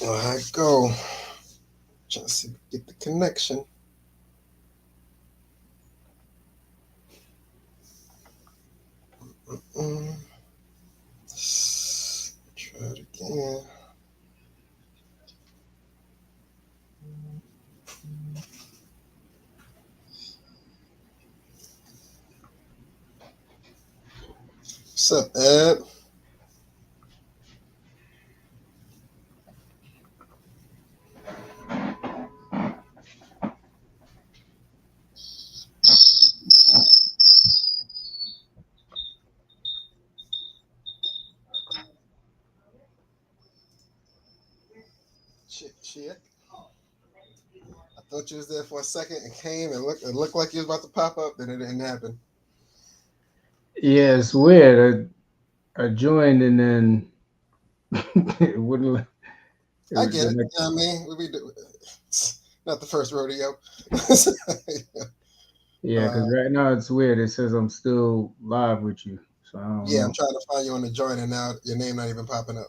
I go. Just get the connection. Mm. Try it again. What's up, Ed? Shit. I thought you was there for a second and came and it looked like you was about to pop up, then it didn't happen. Yeah, it's weird. I joined and then it wouldn't. It I was get the it. next. I mean, it's not the first rodeo. Yeah, because uh, right now it's weird. It says I'm still live with you, so I don't yeah, I'm know. trying to find you on the joint, and now your name not even popping up.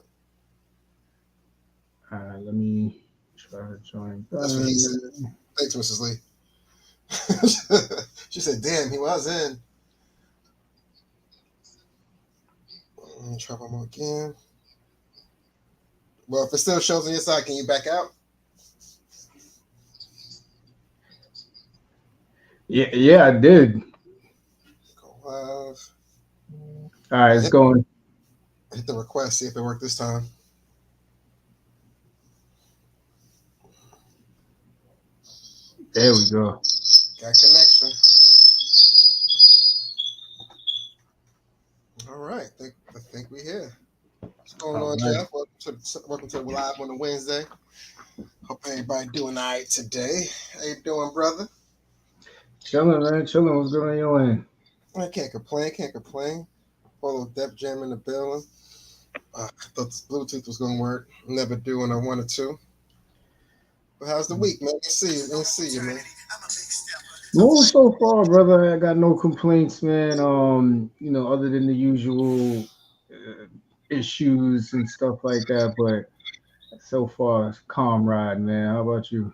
Let me try to join That's what he said. back. Thanks, Mrs. Lee. She said, "Damn, he was in." Let me try one more again. Well, if it still shows on your side, can you back out? Yeah, I did. Go live. All right, Yeah, it's going. hit the request. See if it worked this time. There we go. Got connection. All right. I think we here. What's going All on, right, Jeff? Welcome to Live on a Wednesday. Hope everybody doing all right today. How you doing, brother? chilling, man, chilling. What's good on your end? I can't complain. Can't complain. Follow Def Jam in the building. I thought this Bluetooth was going to work. Never do when I wanted to. But how's the week, man? Let's see you. Let's see you, man. Moving so far, brother. I got no complaints, man. Other than the usual issues and stuff like that, but so far, it's calm ride, man. How about you?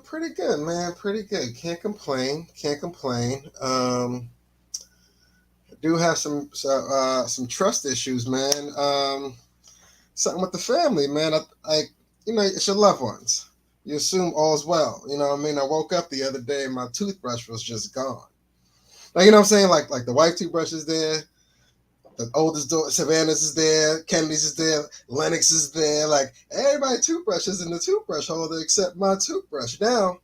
Pretty good, man. Pretty good. Can't complain. Can't complain. I do have some trust issues, man. Something with the family, man. It's your loved ones. You assume all's well. You know what I mean? I woke up the other day and my toothbrush was just gone. Like, you know what I'm saying? Like the white toothbrush is there. The oldest daughter, Savannah's is there. Kennedy's is there. Lennox is there. Like, everybody toothbrushes in the toothbrush holder except my toothbrush. Now,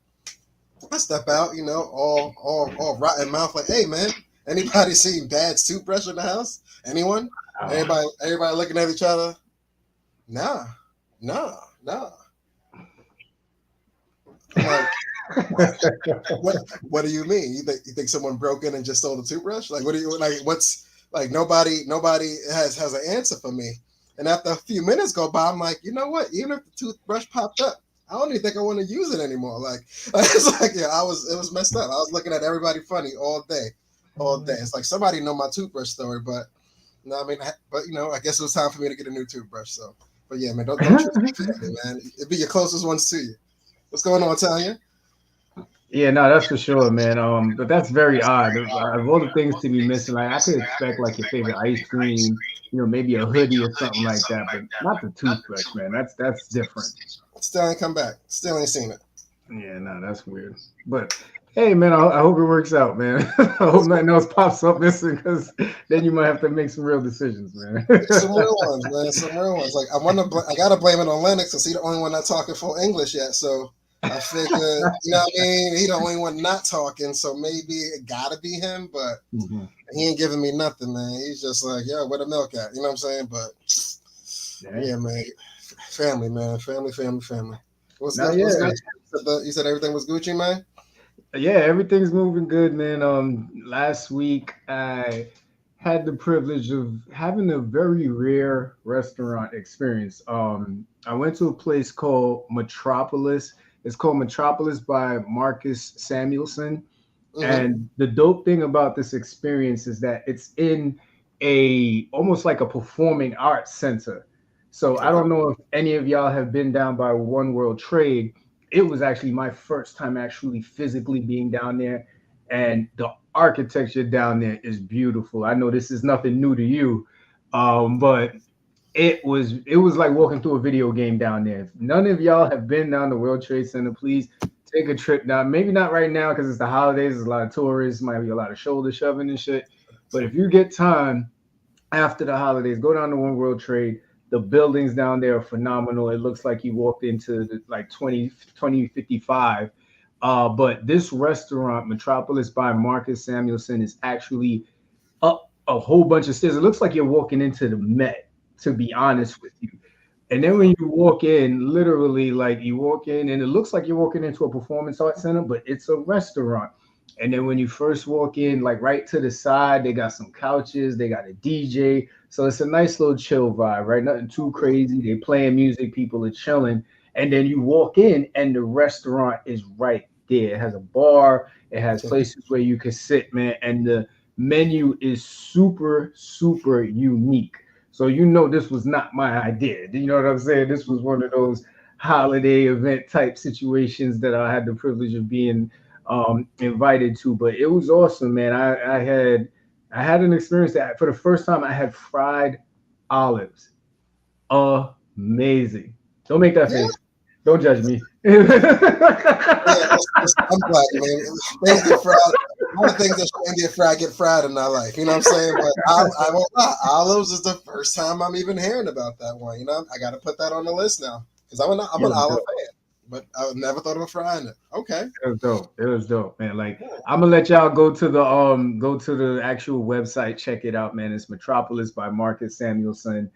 I step out, all rotten mouth, like, hey man, anybody seen dad's toothbrush in the house? Anyone? Everybody looking at each other. Nah, nah, nah. I'm like, what do you mean? You think someone broke in and just stole the toothbrush? Like, what do you like? What's like? Nobody has an answer for me. And after a few minutes go by, I'm like, you know what? Even if the toothbrush popped up, I don't even think I want to use it anymore. Like it's like yeah, it was messed up. I was looking at everybody funny all day, all day. It's like somebody know my toothbrush story, but no, I mean, but I guess it was time for me to get a new toothbrush. So, but yeah, man, don't trust your family, man. It'd be your closest ones to you. What's going on, Tanya? Yeah, no, that's for sure, man. But that's very odd. Of all the things to be missing, like I could expect like your favorite ice cream, maybe a hoodie or something like that, but not the toothbrush, man. That's different. Still ain't come back. Still ain't seen it. Yeah, no, that's weird. But hey, man, I hope it works out, man. I hope nothing else pops up missing, because then you might have to make some real decisions, man. Some real ones, man. Some real ones. Like I gotta blame it on Lennox because he's the only one not talking full English yet. So I figured, what I mean, he the only one not talking. So maybe it gotta be him. But Mhm. he ain't giving me nothing, man. He's just like, yo, where the milk at? You know what I'm saying? But Yeah. yeah, man. Family, man. Family. What's Now, good? What's yeah, good? You said everything was Gucci, man. yeah, everything's moving good, man. Last week I had the privilege of having a very rare restaurant experience. I went to a place called Metropolis. It's called Metropolis by Marcus Samuelson. Mm-hmm. And the dope thing about this experience is that it's in a almost like a performing arts center. So I Okay. don't know if any of y'all have been down by One World Trade. It was actually my first time actually physically being down there, and the architecture down there is beautiful. I know this is nothing new to you, but it was like walking through a video game down there. If none of y'all have been down the World Trade Center, please take a trip down. Maybe not right now because it's the holidays. There's a lot of tourists, might be a lot of shoulder shoving and shit. But if you get time after the holidays, go down to One World Trade. The buildings down there are phenomenal. It looks like you walked into like 2055. But this restaurant, Metropolis by Marcus Samuelson, is actually up a whole bunch of stairs. It looks like you're walking into the Met, to be honest with you. And then when you walk in, literally, like you walk in, and it looks like you're walking into a performance art center, but it's a restaurant. And then when you first walk in, like right to the side, they got some couches, they got a DJ. So it's a nice little chill vibe, right? Nothing too crazy. They playing music, people are chilling. And then you walk in, and the restaurant is right there. It has a bar, it has places where you can sit, man. And the menu is super, super unique. So you know this was not my idea. You know what I'm saying? This was one of those holiday event type situations that I had the privilege of being invited to. But it was awesome, man. I had an experience that for the first time I had fried olives. Amazing. Don't make that Yeah. face. Don't judge me. Yeah, I'm black, man. Things get fried. A lot of things that shouldn't get fried in our life. You know what I'm saying? But I won't lie. Olives is the first time I'm even hearing about that one. You know, I got to put that on the list now because I'm It an was olive dope. fan, but I never thought of frying it. Okay. It was dope. It was dope, man. Like Yeah. I'm gonna let y'all go to the actual website, check it out, man. It's Metropolis by Marcus Samuelson.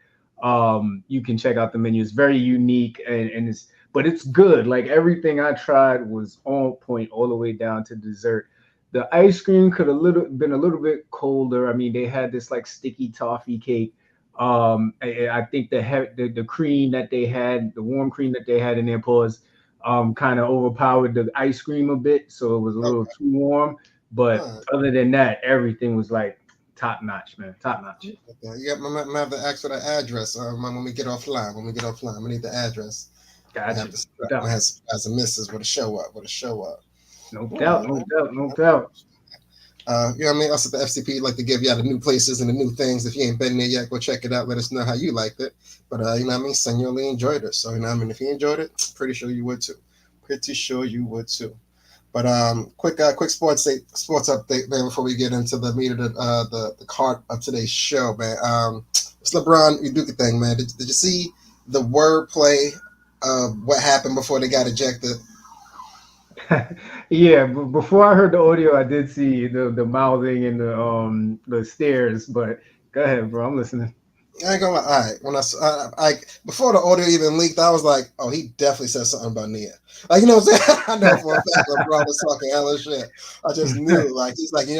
You can check out the menu. It's very unique and it's but it's good. Like everything I tried was on point all the way down to dessert. The ice cream could have little been a little bit colder. I mean, they had this like sticky toffee cake. I think the cream that they had, the warm cream that they had in their paws, kind of overpowered the ice cream a bit, so it was a little Okay. too warm. But Huh. other than that, everything was like top notch, man, top notch. Okay. Yeah, I'm have to ask for the address. When we get offline, we need the address. I Got have you, to. no I doubt, have as a missus with a show up. no All doubt, right, no man. doubt, no doubt. You know what I mean? Us at the FCP like to give you all the new places and the new things. If you ain't been there yet, go check it out. Let us know how you liked it. But you know what I mean? Genuinely enjoyed it. So you know what I mean? If you enjoyed it, pretty sure you would too. Pretty sure you would too. But quick sports update, man. Before we get into the meat of the card of today's show, man. It's LeBron Uduka thing, man. Did you see the wordplay of what happened before they got ejected? Yeah, before I heard the audio, I did see the mouthing and the stares. But go ahead, bro. I'm listening. I ain't gonna lie. All right, when I before the audio even leaked, I was like, oh, he definitely said something about Nia. Like, you know what I'm saying? I know for a fact LeBron was talking hella shit. I just knew. Like, he's like, he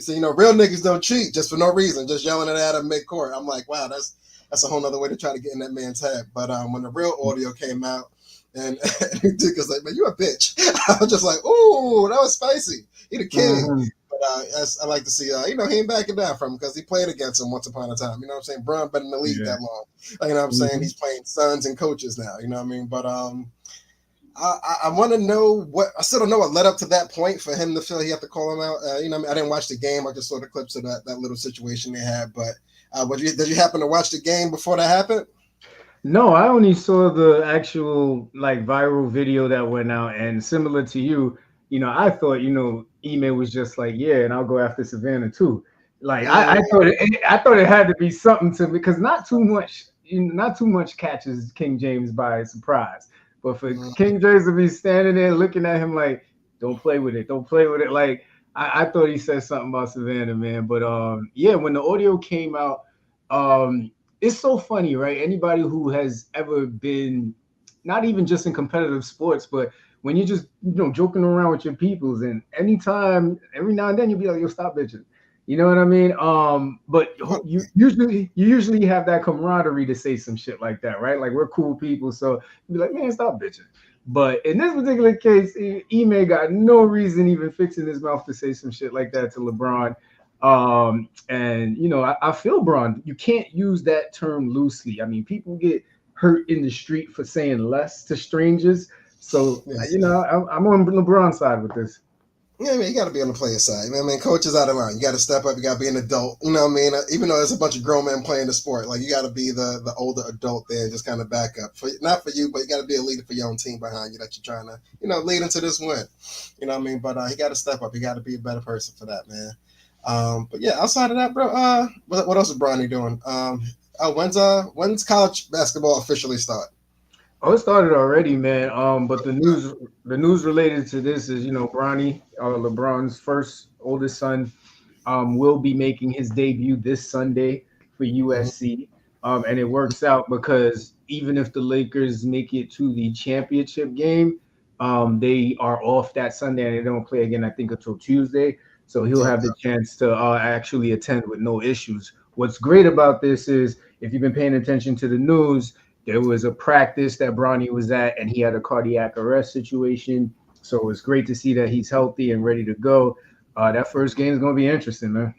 said, real niggas don't cheat just for no reason, just yelling it at him mid court. I'm like, wow, that's a whole nother way to try to get in that man's head. But when the real audio came out, and Dick was like, man, you a bitch. I was just like, ooh, that was spicy. He the king. Mhm. But I like to see, he ain't backing down from him because he played against him once upon a time. You know what I'm saying? Braun been in the league Yeah. that long. You know what I'm saying? Mhm. He's playing sons and coaches now. You know what I mean? But I want to know I still don't know what led up to that point for him to feel he had to call him out. You know what I mean? I didn't watch the game. I just saw the clips of that little situation they had. But did you happen to watch the game before that happened? No, I only saw the actual like viral video that went out, and similar to you, I thought Ime was just like, yeah, and I'll go after Savannah too. Like I thought it had to be something to because not too much catches King James by surprise, but for Mm, King James to be standing there looking at him like, don't play with it, don't play with it. Like I thought he said something about Savannah, man. But yeah, when the audio came out, it's so funny, right? Anybody who has ever been not even just in competitive sports, but when you're just joking around with your peoples, and every now and then you'll be like, "Yo, stop bitching," you know what I mean? But what? you usually have that camaraderie to say some shit like that, right? Like we're cool people, so you be like, "Man, stop bitching." But in this particular case, Ime got no reason even fixing his mouth to say some shit like that to LeBron. And I feel Braun, you can't use that term loosely. I mean, people get hurt in the street for saying less to strangers. So Yeah. I'm on LeBron's side with this. Yeah, I mean, you got to be on the player side. I mean, coach is out of line. You got to step up. You got to be an adult. You know what I mean? Even though there's a bunch of grown men playing the sport, like you got to be the older adult there and just kind of back up. Not for you, but you got to be a leader for your own team behind you that you're trying to, lead into this win. You know what I mean? But he got to step up. He got to be a better person for that, man. But yeah, outside of that, bro, what else is Bronny doing? When's college basketball officially start? Oh, it started already, man. But the news related to this is, Bronny, LeBron's first oldest son, will be making his debut this Sunday for Mhm. USC. And it works out because even if the Lakers make it to the championship game, they are off that Sunday and they don't play again, I think, until Tuesday. So he'll have the chance to actually attend with no issues. What's great about this is if you've been paying attention to the news, there was a practice that Bronny was at and he had a cardiac arrest situation. So it's great to see that he's healthy and ready to go. That first game is going to be interesting, man.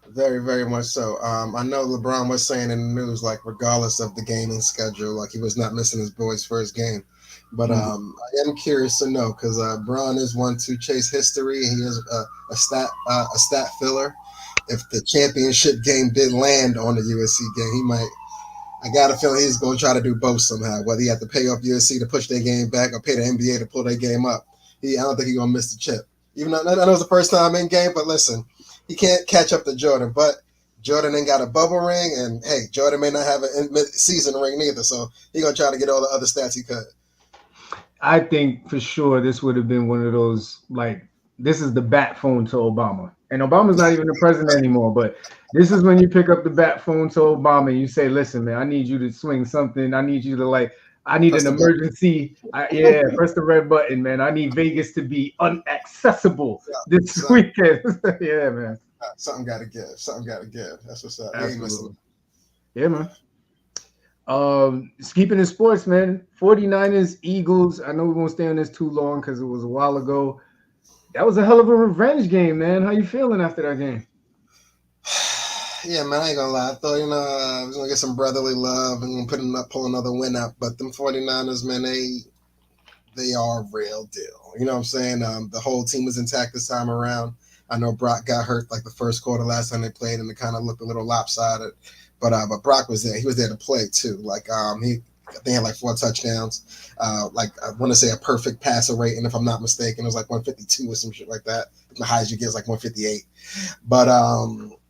Very, very much so. I know LeBron was saying in the news, like, regardless of the gaming schedule, like he was not missing his boy's first game. But Mhm. I am curious to know because Bron is one to chase history. He is a stat filler. If the championship game did land on the USC game, he might. I got a feeling he's going to try to do both somehow. Whether he have to pay off USC to push their game back or pay the NBA to pull their game up, I don't think he's going to miss the chip. Even though I know it's the first time in game, but listen, he can't catch up to Jordan. But Jordan ain't got a bubble ring, and hey, Jordan may not have a season ring neither. So he's gonna try to get all the other stats he could. I think for sure this would have been one of those, like, this is the bat phone to Obama. And Obama's not even the president anymore, but this is when you pick up the bat phone to Obama and you say, listen, man, I need you to swing something. I need you to, like, I need Press an the button. emergency. Yeah, press the red button, man. I need Vegas to be unaccessible this So, weekend. Yeah, man. something got to give. Something got to give. That's what's up. We ain't missing. Absolutely. Yeah, man. Keeping in sports, man. 49ers, Eagles. I know we won't stay on this too long because it was a while ago. That was a hell of a revenge game, man. How you feeling after that game? Yeah, man, I ain't gonna lie. I thought, I was gonna get some brotherly love and pull another win out. But them 49ers, man, they are a real deal. You know what I'm saying? The whole team was intact this time around. I know Brock got hurt like the first quarter last time they played, and it kind of looked a little lopsided. But Brock was there. He was there to play too. Like I think he had like 4 touchdowns. Like I want to say a perfect passer rate, and if I'm not mistaken, it was like 152 or some shit like that. The highest you get is like 158. But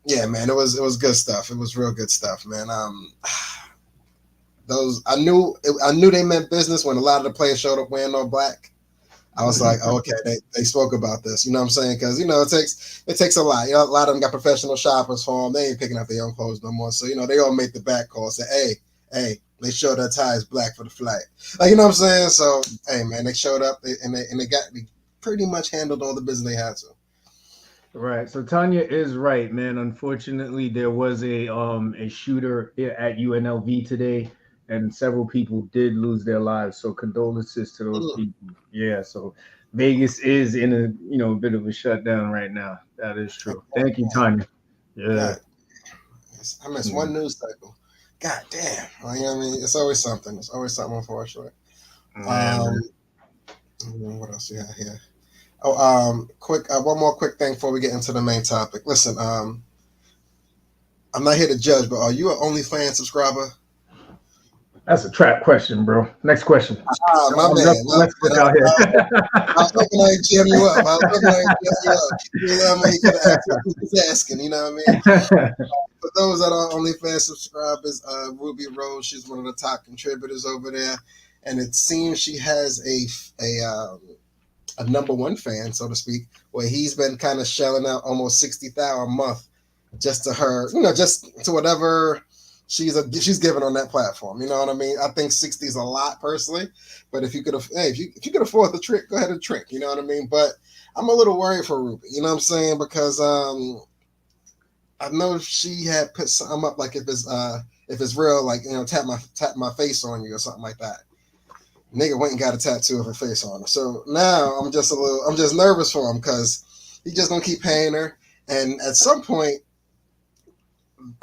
yeah, man, it was good stuff. It was real good stuff, man. I knew they meant business when a lot of the players showed up wearing all black. I was like, oh, okay, they spoke about this. You know what I'm saying? Because it takes a lot. A lot of them got professional shoppers for them. They ain't picking up their own clothes no more. So they all make the back call. Say, hey, they showed their ties black for the flight. Like, you know what I'm saying? So hey, man, they showed up they pretty much handled all the business they had to. Right. So Tanya is right, man. Unfortunately, there was a shooter at UNLV today, and several people did lose their lives. So condolences to those people. Yeah. So Vegas is in a bit of a shutdown right now. That is true. Thank you, Tanya. Yeah. God, I missed one news cycle. God damn. Well, you know what I mean? It's always something. It's always something, unfortunately. Man. What else you got here? Oh, quick. One more quick thing before we get into the main topic. Listen, I'm not here to judge, but are you an OnlyFans subscriber? That's a trap question, bro. Next question. My man. Out here. I was hoping I jam you up. You know what I mean? You could ask asking, you know what I mean? For those that are OnlyFans subscribers, Ruby Rose, she's one of the top contributors over there. And it seems she has a number one fan, so to speak, where he's been kind of shelling out almost $60,000 a month just to her, just to whatever she's given on that platform. You know what I mean? I think 60 is a lot personally, but if you could afford the trick, go ahead and trick. You know what I mean? But I'm a little worried for Ruby. You know what I'm saying? Because I know she had put something up like if it's real, like tap my face on you or something like that. Nigga went and got a tattoo of her face on her. So now I'm just nervous for him because he just gonna keep paying her, and at some point,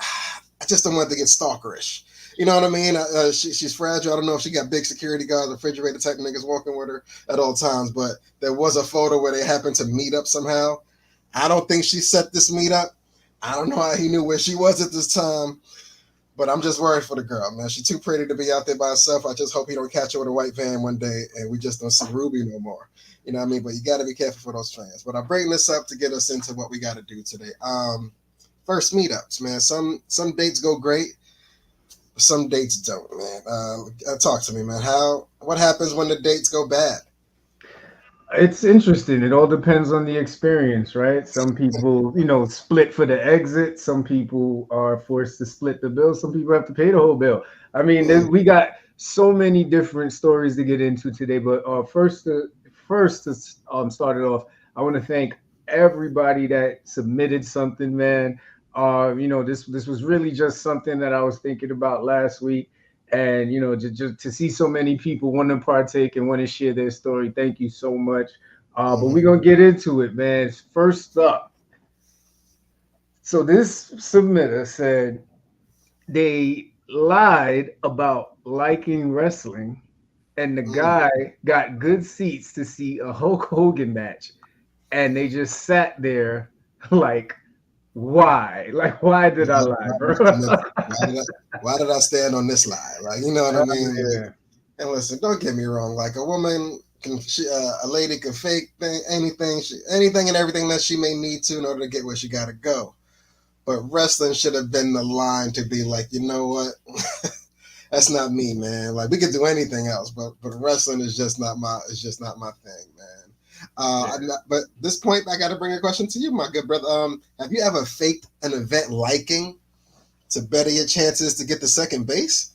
I just don't want it to get stalkerish. You know what I mean? She's fragile. I don't know if she got big security guards, refrigerator type niggas walking with her at all times, but there was a photo where they happened to meet up somehow. I don't think she set this meet up. I don't know how he knew where she was at this time, but I'm just worried for the girl, man. She's too pretty to be out there by herself. I just hope he don't catch her with a white van one day and we just don't see Ruby no more. You know what I mean? But you got to be careful for those fans. But I bring this up to get us into what we got to do today. First meetups, man. Some dates go great, some dates don't, man. Talk to me, man. What happens when the dates go bad? It's interesting. It all depends on the experience, right? Some people, split for the exit. Some people are forced to split the bill. Some people have to pay the whole bill. I mean, we got so many different stories to get into today. But first to start it off, I want to thank everybody that submitted something, man. This was really just something that I was thinking about last week, and just to see so many people want to partake and want to share their story. Thank you so much. But we're gonna get into it, man. First up, so this submitter said they lied about liking wrestling, and the guy got good seats to see a Hulk Hogan match, and they just sat there like, why? Like, why did I lie, bro? Why did I stand on this lie? Like, you know what I mean? Yeah. And listen, don't get me wrong. Like, a woman a lady can fake anything and everything that she may need to in order to get where she got to go. But wrestling should have been the line to be like, you know what? That's not me, man. Like, we could do anything else, but wrestling is just not my thing, man. But this point, I got to bring a question to you, my good brother. Have you ever faked an event liking to better your chances to get to second base?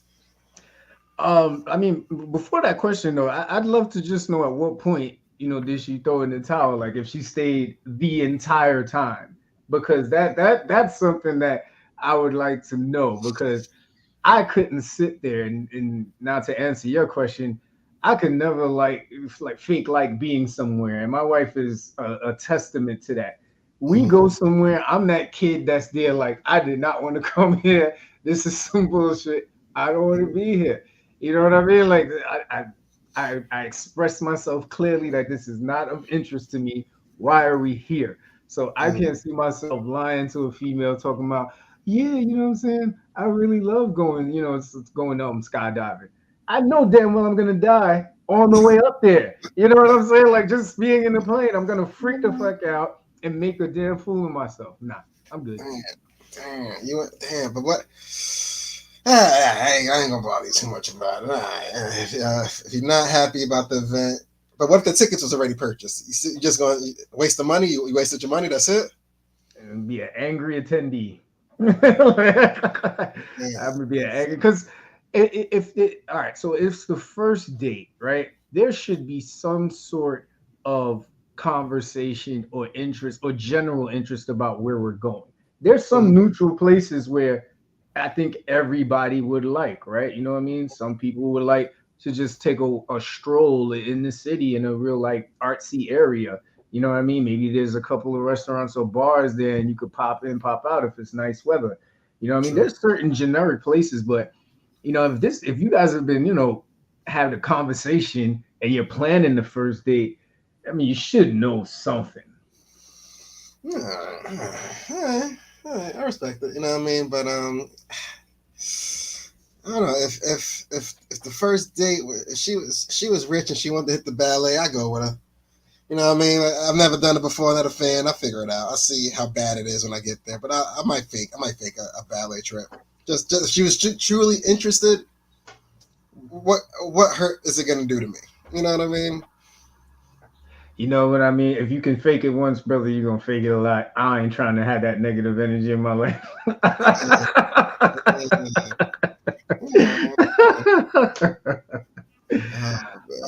I mean, before that question though, I'd love to just know at what point, did she throw in the towel? Like, if she stayed the entire time, because that's something that I would like to know, because I couldn't sit there and now to answer your question, I could never like fake like being somewhere, and my wife is a testament to that. We go somewhere, I'm that kid that's there like, I did not want to come here. This is some bullshit. I don't want to be here. You know what I mean? Like, I expressed myself clearly that this is not of interest to me. Why are we here? So I can't see myself lying to a female talking about, yeah, you know what I'm saying? I really love going, it's going skydiving. I know damn well I'm gonna die on the way up there. You know what I'm saying? Like, just being in the plane, I'm gonna freak the fuck out and make a damn fool of myself. Nah, I'm good. Damn, but what? I ain't gonna bother you too much about it. If you're not happy about the event, but what if the tickets was already purchased? You just gonna waste the money? You wasted your money. That's it. And be an angry attendee. I'm gonna be an angry because if it all right. So it's the first date, right? There should be some sort of conversation or interest or general interest about where we're going. There's some neutral places where I think everybody would like, right? You know what I mean? Some people would like to just take a stroll in the city in a real like artsy area. You know what I mean? Maybe there's a couple of restaurants or bars there and you could pop in, pop out if it's nice weather. You know what I mean? There's certain generic places, but if you guys have been, having a conversation and you're planning the first date, I mean, you should know something. I respect it, you know what I mean? But I don't know if the first date, if she was rich and she wanted to hit the ballet, I go with her. You know what I mean? I've never done it before. I'm not a fan. I figure it out. I see how bad it is when I get there. But I might fake a ballet trip. Just if she was truly interested, what hurt is it gonna do to me? You know what I mean? You know what I mean? If you can fake it once, brother, you're gonna fake it a lot. I ain't trying to have that negative energy in my life.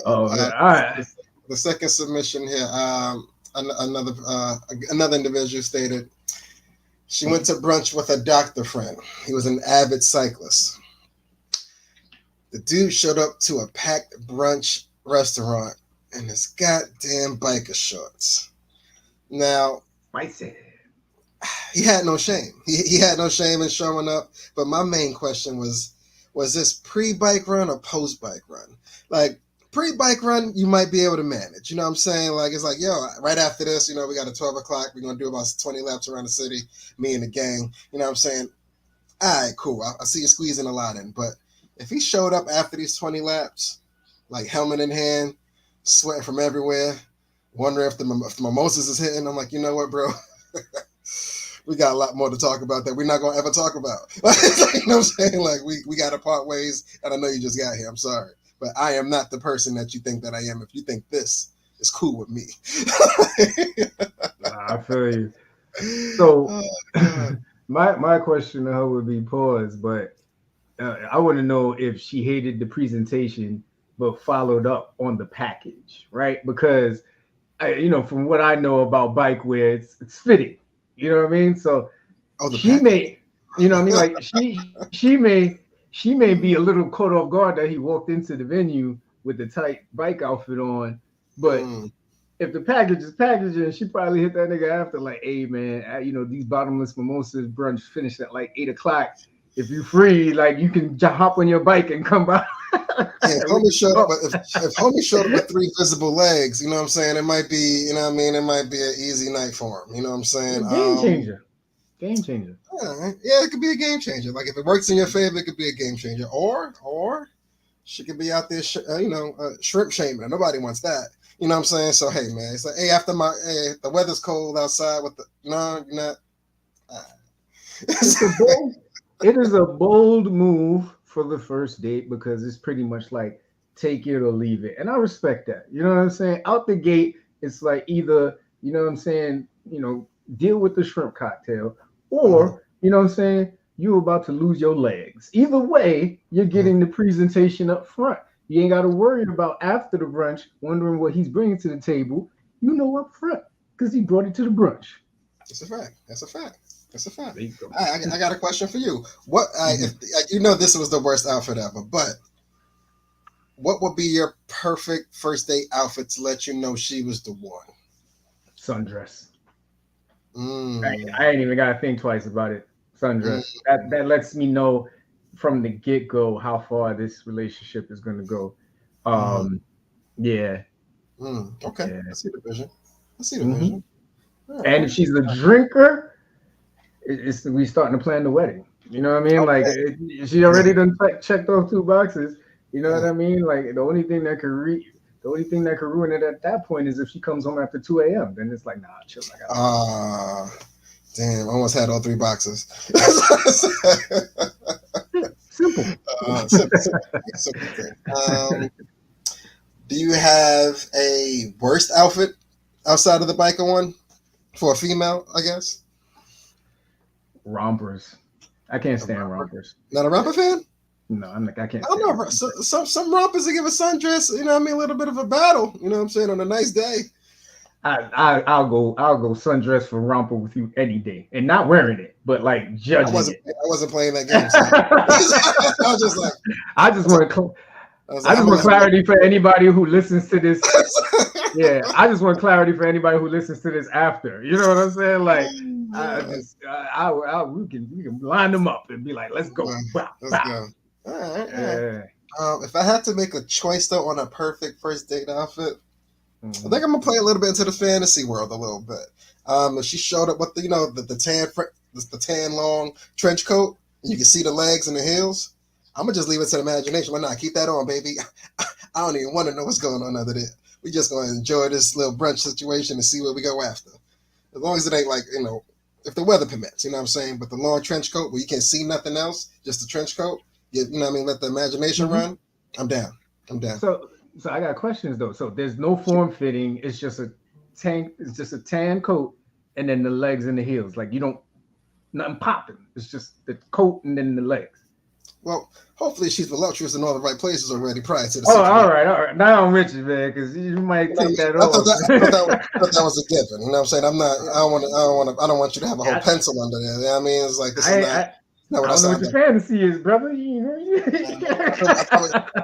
All right. The second submission here, another individual stated she went to brunch with a doctor friend. He was an avid cyclist. The dude showed up to a packed brunch restaurant in his goddamn biker shorts. Now, he had no shame. He had no shame in showing up. But my main question was, was this pre-bike run or post-bike run? Like, pre-bike run, you might be able to manage. You know what I'm saying? Like, it's like, yo, right after this, you know, we got a 12 o'clock. We're going to do about 20 laps around the city, me and the gang. You know what I'm saying? All right, cool. I see you squeezing a lot in. But if he showed up after these 20 laps, like helmet in hand, sweating from everywhere, wondering if the mimosas is hitting, I'm like, you know what, bro? We got a lot more to talk about that we're not going to ever talk about. You know what I'm saying? Like, we got to part ways, and I know you just got here. I'm sorry. But I am not the person that you think that I am. If you think this is cool with me. I feel you. So Oh, my question to her would be pause, but I want to know if she hated the presentation but followed up on the package, right? Because from what I know about bike wear, it's fitting. You know what I mean? So the she package. may, you know what I mean? Like she may be a little caught off guard that he walked into the venue with the tight bike outfit on, but Mm. if the package is packaging, she probably hit that nigga after like, hey man, these bottomless mimosas brunch finished at like 8 o'clock. If you free, like you can hop on your bike and come by. Hey, if homie showed up, if homie showed up with 3 visible legs, you know what I'm saying? It might be, you know what I mean? It might be an easy night for him. You know what I'm saying? Game changer. Game changer. Yeah, it could be a game changer. Like if it works in your favor, it could be a game changer. Or she could be out there, shrimp shaming. Nobody wants that. You know what I'm saying? So hey, man, it's like hey, the weather's cold outside. No, you're not. It's a bold. It is a bold move for the first date because it's pretty much like take it or leave it, and I respect that. You know what I'm saying? Out the gate, it's like either what I'm saying, deal with the shrimp cocktail, or what I'm saying, you about to lose your legs. Either way, you're getting the presentation up front. You ain't got to worry about after the brunch wondering what he's bringing to the table. You know up front because he brought it to the brunch. That's a fact. That's a fact. That's a fact. There you go. I got a question for you. What if this was the worst outfit ever, but what would be your perfect first date outfit to let you know she was the one? Sundress. Mm. I ain't even got to think twice about it. Sundress. That lets me know from the get go how far this relationship is going to go. Yeah. Okay. Yeah. I see the vision. Vision. And if she's a drinker, we starting to plan the wedding. You know what I mean? Okay. Like she already done checked off 2 boxes. You know what I mean? Like the only thing that could ruin it at that point is if she comes home after 2 a.m. Then it's like, nah, chill. Damn, I almost had all 3 boxes. Simple. Simple thing. Do you have a worst outfit outside of the biker one for a female, I guess? Rompers. I can't stand rompers. Not a romper fan? No, I can't. I don't know. Some rompers that give a sundress, you know what I mean, a little bit of a battle, you know what I'm saying, on a nice day. I'll go sundress for romper with you any day, and not wearing it, but like judging it. I wasn't playing that game. So. I was just like, I just want clarity for anybody who listens to this. Yeah, I just want clarity for anybody who listens to this after. You know what I'm saying? Like, we can line them up and be like, let's go. Let's go. All right. If I had to make a choice though on a perfect first date outfit, I think I'm gonna play a little bit into the fantasy world a little bit. If she showed up with the tan long trench coat, and you can see the legs and the heels, I'm gonna just leave it to the imagination. Why not? Keep that on, baby. I don't even want to know what's going on under there. We just gonna enjoy this little brunch situation and see where we go after. As long as it ain't like, if the weather permits, you know what I'm saying? But the long trench coat where you can't see nothing else, just the trench coat, you know what I mean? Let the imagination run. I'm down. So I got questions though. So there's no form fitting. It's just a tan coat and then the legs and the heels. Like nothing popping. It's just the coat and then the legs. Well, hopefully she's voluptuous in all the right places already prior to the situation. All right. Now I'm with you, man, because you might take that off. I thought that was a given. You know what I'm saying? I don't want you to have a whole pencil under there. You know what I mean? It's like, this is not what I don't know what your fantasy is, brother.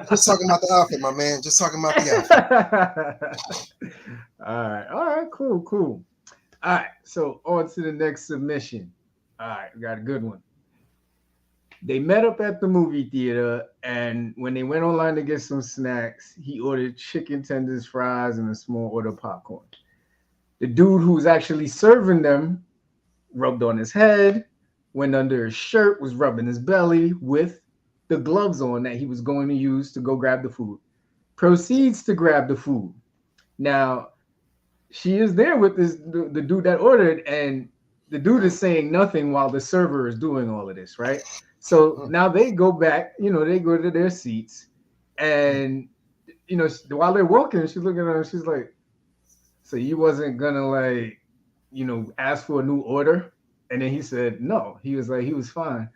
Just talking about the outfit, my man. Just talking about the outfit. All right. Cool. All right, so on to the next submission. All right, we got a good one. They met up at the movie theater, and when they went online to get some snacks, he ordered chicken tenders, fries, and a small order of popcorn. The dude who was actually serving them rubbed on his head, went under his shirt, was rubbing his belly with the gloves on that he was going to use to go grab the food. Proceeds to grab the food. Now, she is there with the dude that ordered, and the dude is saying nothing while the server is doing all of this, right? So now they go back, they go to their seats, and while they're walking, she's looking at her, and she's like, "So you wasn't gonna ask for a new order?" And then he said, "No." He was like, he was fine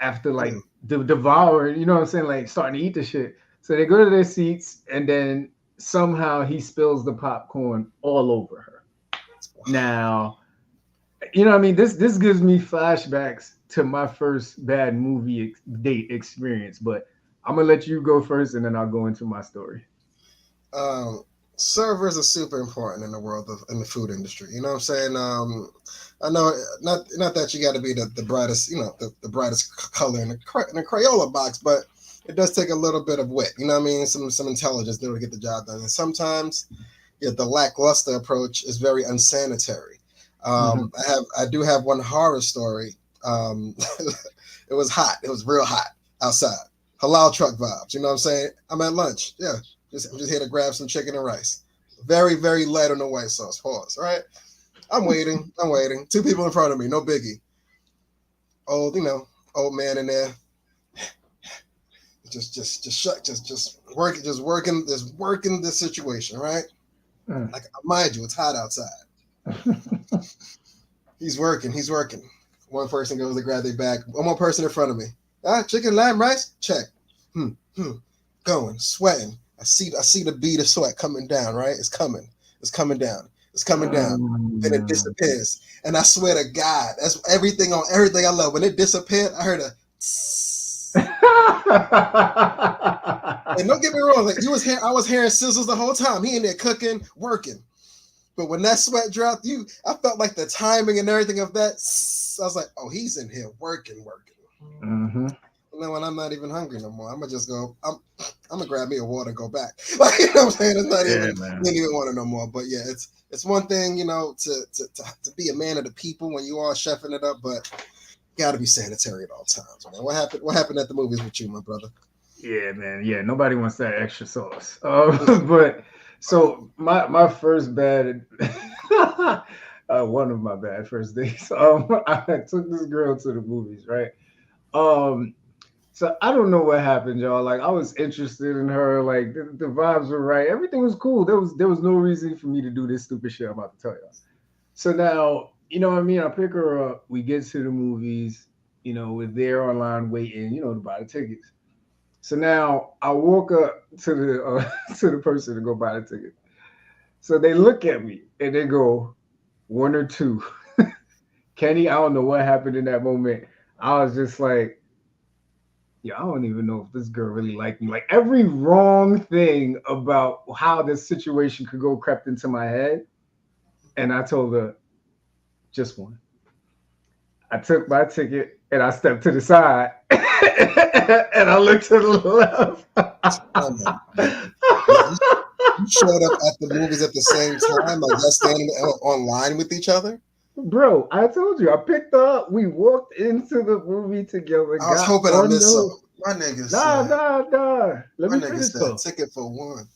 after like devour, you know what I'm saying, like starting to eat the shit. So they go to their seats, and then somehow he spills the popcorn all over her. Now, what I mean, this gives me flashbacks to my first bad movie date experience. But I'm gonna let you go first, and then I'll go into my story. Um, Servers are super important in the world of in the food industry. You know what I'm saying? I know not that you got to be the brightest, the brightest color in the Crayola box, but it does take a little bit of wit. You know what I mean? Some intelligence to get the job done. And sometimes, the lackluster approach is very unsanitary. I do have one horror story. It was hot. It was real hot outside. Halal truck vibes. You know what I'm saying? I'm at lunch. Yeah. I'm just here to grab some chicken and rice. Very, very light on the white sauce. Pause. Right? I'm waiting. Two people in front of me. No biggie. Old man in there. Just working this situation, right? Like, mind you, it's hot outside. He's working. One person goes to grab their bag. One more person in front of me. Chicken, lime, rice? Check. Going, sweating. I see the bead of sweat coming down, right? It's coming down. Then it disappears. And I swear to God, that's everything I love. When it disappeared, I heard a and don't get me wrong, like I was hearing sizzles the whole time. He in there cooking, working. But when that sweat dropped, I felt like the timing and everything of that. I was like, oh, he's in here working. Mm-hmm. And when I'm not even hungry no more, I'm gonna just go. I'm gonna grab me a water and go back. Like, you know what I'm saying? It's not even water no more. But yeah, it's one thing, to be a man of the people when you are chefing it up, but you got to be sanitary at all times. Man. What happened at the movies with you, my brother? Yeah, man. Yeah, nobody wants that extra sauce. But so my first bad, one of my bad first dates. I took this girl to the movies, right? So I don't know what happened, y'all. Like, I was interested in her. Like, the vibes were right. Everything was cool. There was no reason for me to do this stupid shit I'm about to tell y'all. So now, you know what I mean? I pick her up. We get to the movies. We're there online waiting, to buy the tickets. So now I walk up to the to the person to go buy the ticket. So they look at me and they go, one or two. Kenny, I don't know what happened in that moment. I was just like, yeah, I don't even know if this girl really liked me. Like, every wrong thing about how this situation could go crept into my head. And I told her, just one. I took my ticket and I stepped to the side and I looked to the left. You showed up at the movies at the same time, like us standing online with each other? Bro, I told you, I picked her up. We walked into the movie together. I was hoping I missed something. My niggas. Nah. Let me finish though. Ticket for one.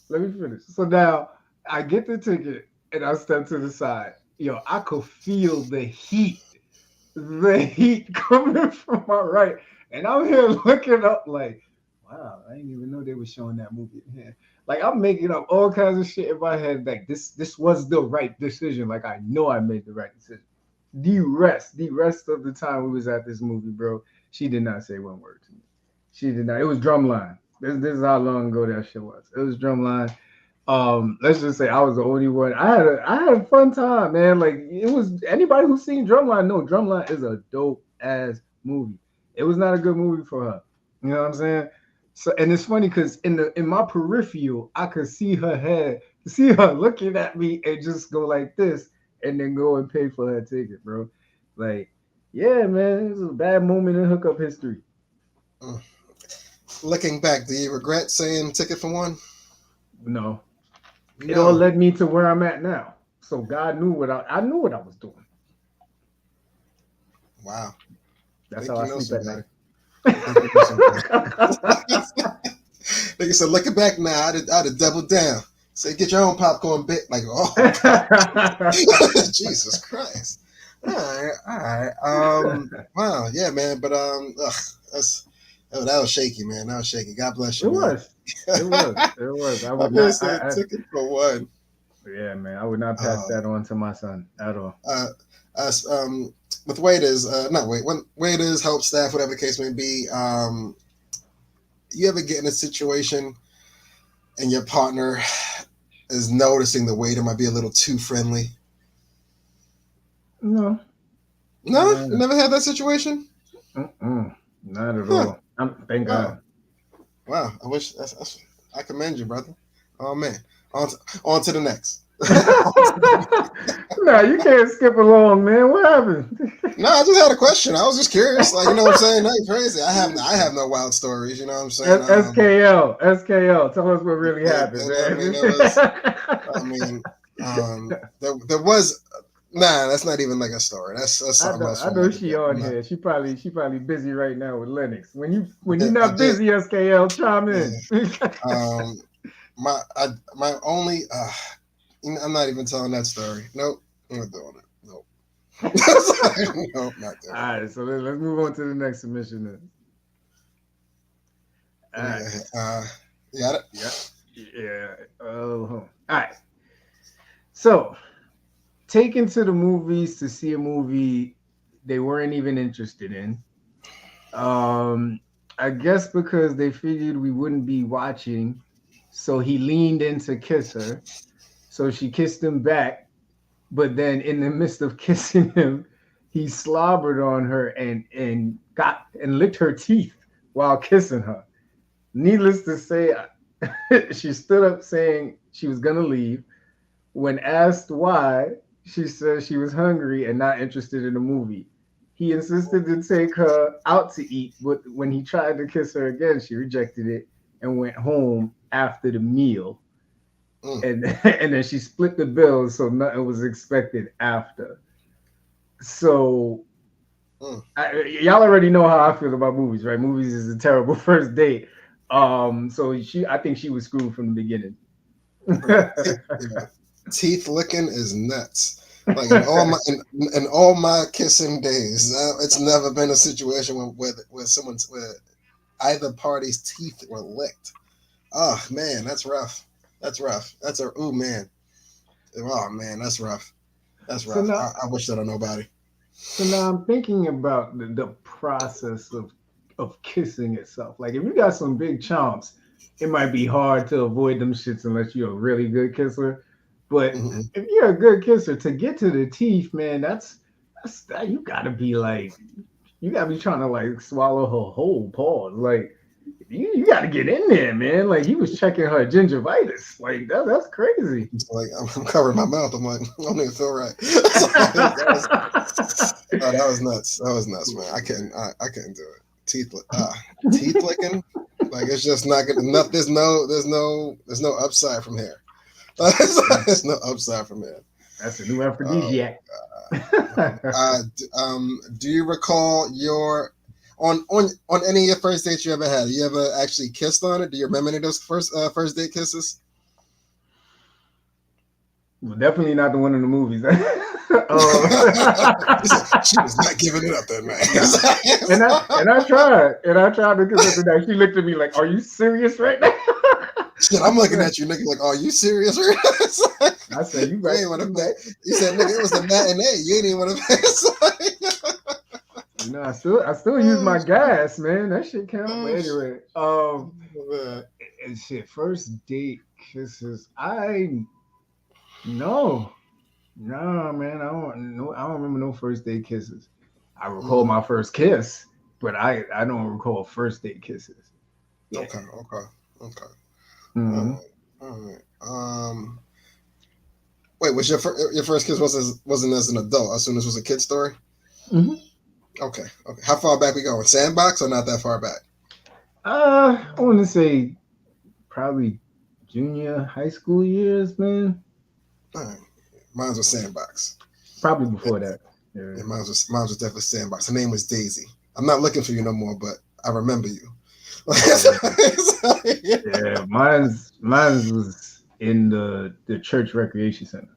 Let me finish. So now I get the ticket and I step to the side. Yo, I could feel the heat coming from my right. And I'm here looking up like, wow, I didn't even know they were showing that movie in here. Like, I'm making up all kinds of shit in my head. Like, this was the right decision. Like, I know I made the right decision. The rest of the time we was at this movie, bro, she did not say one word to me. She did not. It was Drumline. This is how long ago that shit was. It was Drumline. Let's just say I was the only one. I had a fun time, man. Like, it was, anybody who's seen Drumline know Drumline is a dope ass movie. It was not a good movie for her. You know what I'm saying? So, and it's funny because in my peripheral, I could see her head, see her looking at me and just go like this, and then go and pay for her ticket, bro. Like, Yeah, man, it was a bad moment in hookup history. Mm. Looking back, do you regret saying Ticket for One? No, it all No. led me to where I'm at now. So God knew what I knew what I was doing. Wow. That's Think how you I know sleep at something. night. Think you know something. Like I said, looking back now, I'd have doubled down. Say, get your own popcorn bit. Like, oh, Jesus Christ. All right, all right. Wow, yeah, man. But that's that was shaky, man. That was shaky. God bless It you, man. was. It was. It was. I I'm would gonna not. say Ticket for One. Yeah, man. I would not pass Uh, that on to my son at all. uh, us with waiters, not wait, when waiters, help staff, whatever the case may be. You ever get in a situation and your partner is noticing the waiter might be a little too friendly? No, No, you no, never had that situation. not at Huh? all. Thank Wow, God. wow. I wish I commend you, brother. Oh man, on to the next. No, you can't skip along, man. What happened? No, I just had a question. I was just curious. Like, you know what I'm saying? Nothing crazy. I have no wild stories. You know what I'm saying? SKL. Tell us what really happened, I man. mean, it was. I mean, there was. Nah, that's not even like a story. That's something else I for know another she day. on I'm not. here. She probably busy right now with Linux. When you I not did. busy, SKL, chime Yeah. in. Um. My only. I'm not even telling that story. Nope. I'm not doing it. Nope. Nope. Not All doing it. right, so let's move on to the next submission then. All right. Yeah. You got it. Yeah. Yeah. All right. So, taken to the movies to see a movie they weren't even interested in. Um, I guess because they figured we wouldn't be watching, so he leaned in to kiss her. So she kissed him back, but then in the midst of kissing him, he slobbered on her and got and licked her teeth while kissing her. Needless to say, she stood up saying she was gonna leave. When asked why, she said she was hungry and not interested in the movie. He insisted to take her out to eat, but when he tried to kiss her again, she rejected it and went home after the meal. Mm, And and then she split the bill, so nothing was expected after. So mm. y'all already know how I feel about movies, right? Movies is a terrible first date. So I think she was screwed from the beginning. Yeah. Teeth licking is nuts. Like in all my kissing days, it's never been a situation where either party's teeth were licked. Oh man, that's rough. That's rough. That's a ooh man. Oh man, that's rough. That's so rough. now I wish that on nobody. So now I'm thinking about the process of kissing itself. Like if you got some big chomps, it might be hard to avoid them shits unless you're a really good kisser. But Mm-hmm. if you're a good kisser, to get to the teeth, man, that you gotta be like you gotta be trying to like swallow her whole paw. Like you gotta get in there, man. Like he was checking her gingivitis. Like that's crazy. It's like I'm covering my mouth. I'm like I don't even feel right. That was nuts. That was nuts, man. I couldn't do it. Teeth licking. Like it's just not good enough. There's no upside from here. There's no upside from here. That's a new Oh, aphrodisiac. do you recall your on any of your first dates you ever had? You ever actually kissed on it? Do you remember any of those first date kisses? Well, definitely not the one in the movies. She was not giving it up, then, man. And I tried to kiss her today. She looked at me like, "Are you serious right now?" Shit, I'm looking at you, nigga, like, are you serious? I said, "You You right? ain't want to You pay. right?" You said, nigga, it was the matinee. You ain't even want to pay. You know, I still use my gas, man. That shit count. But anyway, Man. and shit. First date kisses. No, no, man. I don't remember no first date kisses. I recall my first kiss, but I don't recall first date kisses. Yeah. Okay. Mm-hmm. All right. Wait, was your first kiss wasn't as an adult? I assume this was a kid story. Mm-hmm. Okay. Okay. How far back we going? Sandbox or not that far back? I want to say probably junior high school years, man. All right. Mine was Sandbox. Probably Yeah, before that. Yeah. yeah, mine was definitely Sandbox. Her name was Daisy. I'm not looking for you no more, but I remember you. Yeah. Yeah. Yeah, mine's was in the church recreation center.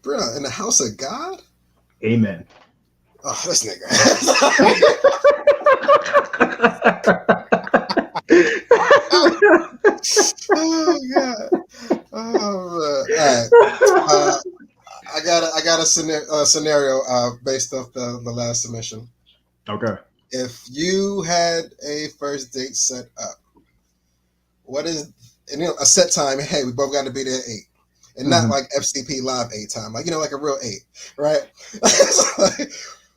Bro, in the house of God? Amen. Oh, this nigga. Oh god. Oh man. All right. Uh, I got a scenario based off the last submission. Okay. If you had a first date set up, what is and, a set time? Hey, we both got to be there at 8, and not Hmm. like FCP live 8 time, like like a real 8, right? It's like,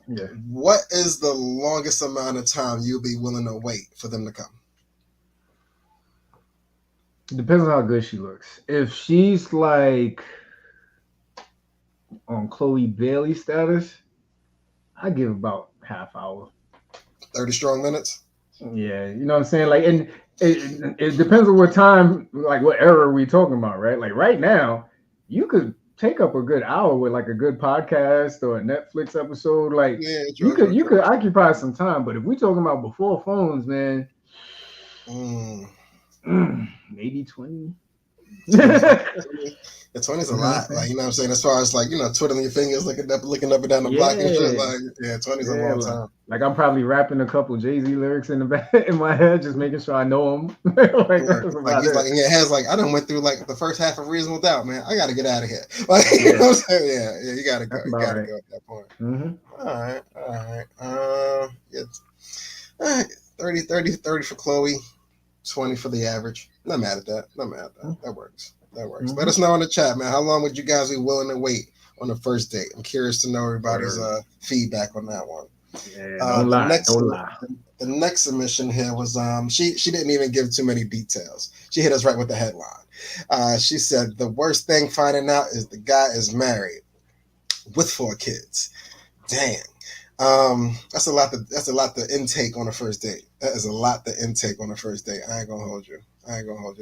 Yeah. what is the longest amount of time you'll be willing to wait for them to come? Depends on how good she looks. If she's like on Chloe Bailey status, I give about half hour. 30 strong minutes. Yeah, you know what I'm saying? Like, and it depends on what time, like what era we talking about, right? Like right now, you could take up a good hour with like a good podcast or a Netflix episode. Like Yeah, you true, could true, you true. could occupy some time. But if we talking about before phones, man, Mm, maybe 20. 20, You 20. The 20 is a know what I'm lot. Like, saying? you know what I'm saying? As far as like, twiddling your fingers, looking up and down the block and shit. Yeah, Like, yeah, 20 is a yeah. long time. Like I'm probably rapping a couple Jay-Z lyrics in the back in my head, just making sure I know them. Like Right. that's Like about he's it. like in your head's like, I done went through like the first half of Reasonable Doubt, man. I gotta get out of here. Like, you know Yeah, what I'm saying? Yeah, yeah, you gotta go. that's You about gotta right. go at that point. Hmm. All right, all right. Yeah. All right. 30 for Chloe, 20 for the average. Not mad at that. Not mad at that. That works. That works. Let Hmm. us know in the chat, man. How long would you guys be willing to wait on the first date? I'm curious to know everybody's Word. feedback on that one. Yeah, Uh, don't the lie. next Don't lie. the next submission here was she didn't even give too many details. She hit us right with the headline. She said the worst thing finding out is the guy is married with 4 kids. Dang. That's a lot to intake on a first date. That is a lot to intake on a first date. I ain't gonna hold you.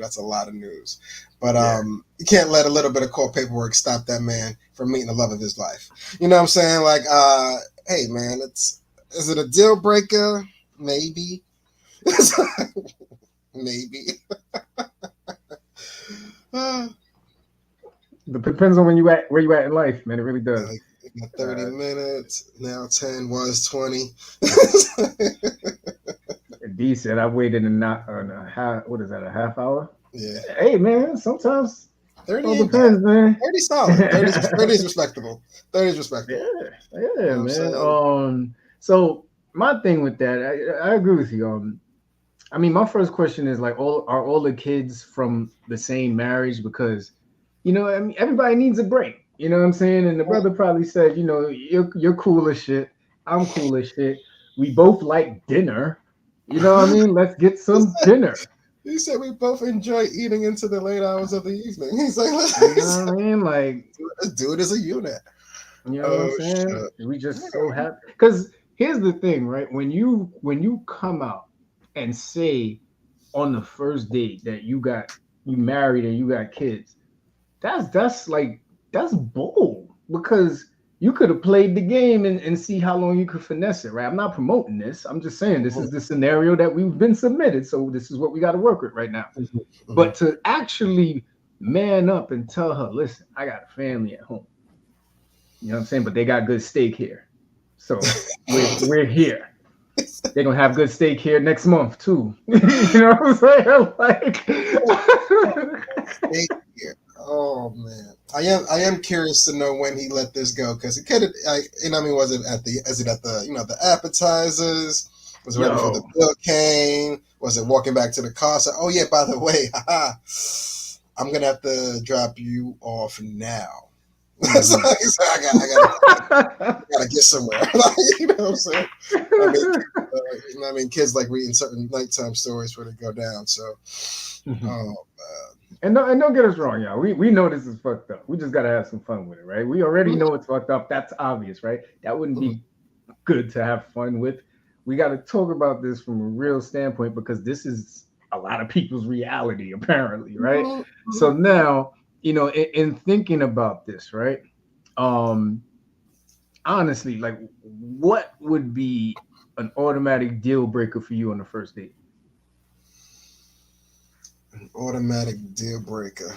That's a lot of news. But Yeah. you can't let a little bit of court paperwork stop that man from meeting the love of his life. You know what I'm saying? Like, hey man, is it a deal breaker? Maybe. Maybe. Uh, Depends on when you at where you at in life, man. It really does. like 30 Uh, minutes, now 10 was 20. Decent. I've waited a half. What is that? A half hour? Yeah. Hey, man. Sometimes 30 all ain't bad. depends, man. 30 solid. 30 is respectable. 30 is Yeah, respectable. You yeah, know what I'm man. saying? So my thing with that, I agree with you. I mean, my first question is like, all the kids from the same marriage? Because, I mean, everybody needs a break. You know what I'm saying? And the brother probably said, you're cool as shit. I'm cool as shit. We both like dinner. You know what I mean? Let's get some dinner. He said we both enjoy eating into the late hours of the evening. He's like, You know what I mean? Like, let's do it as a unit. you know what I'm Oh saying? shit. We just so happy. Because here's the thing, right? When you come out and say on the first date that you married and you got kids, that's bold because you could have played the game and see how long you could finesse it, right? I'm not promoting this. I'm just saying this is the scenario that we've been submitted. So this is what we got to work with right now. Mm-hmm. But to actually man up and tell her, listen, I got a family at home. You know what I'm saying? But they got good steak here. So we're here. They're gonna have good steak here next month too. You know what I'm saying? Like Oh man, I am curious to know when he let this go because he could have. I mean, was it at the appetizers? Was it right before the yo. bill came? Was it walking back to the car? So, oh yeah, by the way, I'm gonna have to drop you off now. So, Mhm. I gotta get somewhere. You know what I'm saying? I mean, kids like reading certain nighttime stories where they go down. So, Mhm. oh And don't get us wrong, y'all. We know this is fucked up. We just gotta have some fun with it, right? We already man. know it's fucked up. That's obvious, right? That wouldn't Mhm. be good to have fun with. We got to talk about this from a real standpoint because this is a lot of people's reality, apparently, right? So Mhm. now, in thinking about this, right? Um, Honestly, like, what would be an automatic deal breaker for you on the first date? Automatic deal breaker.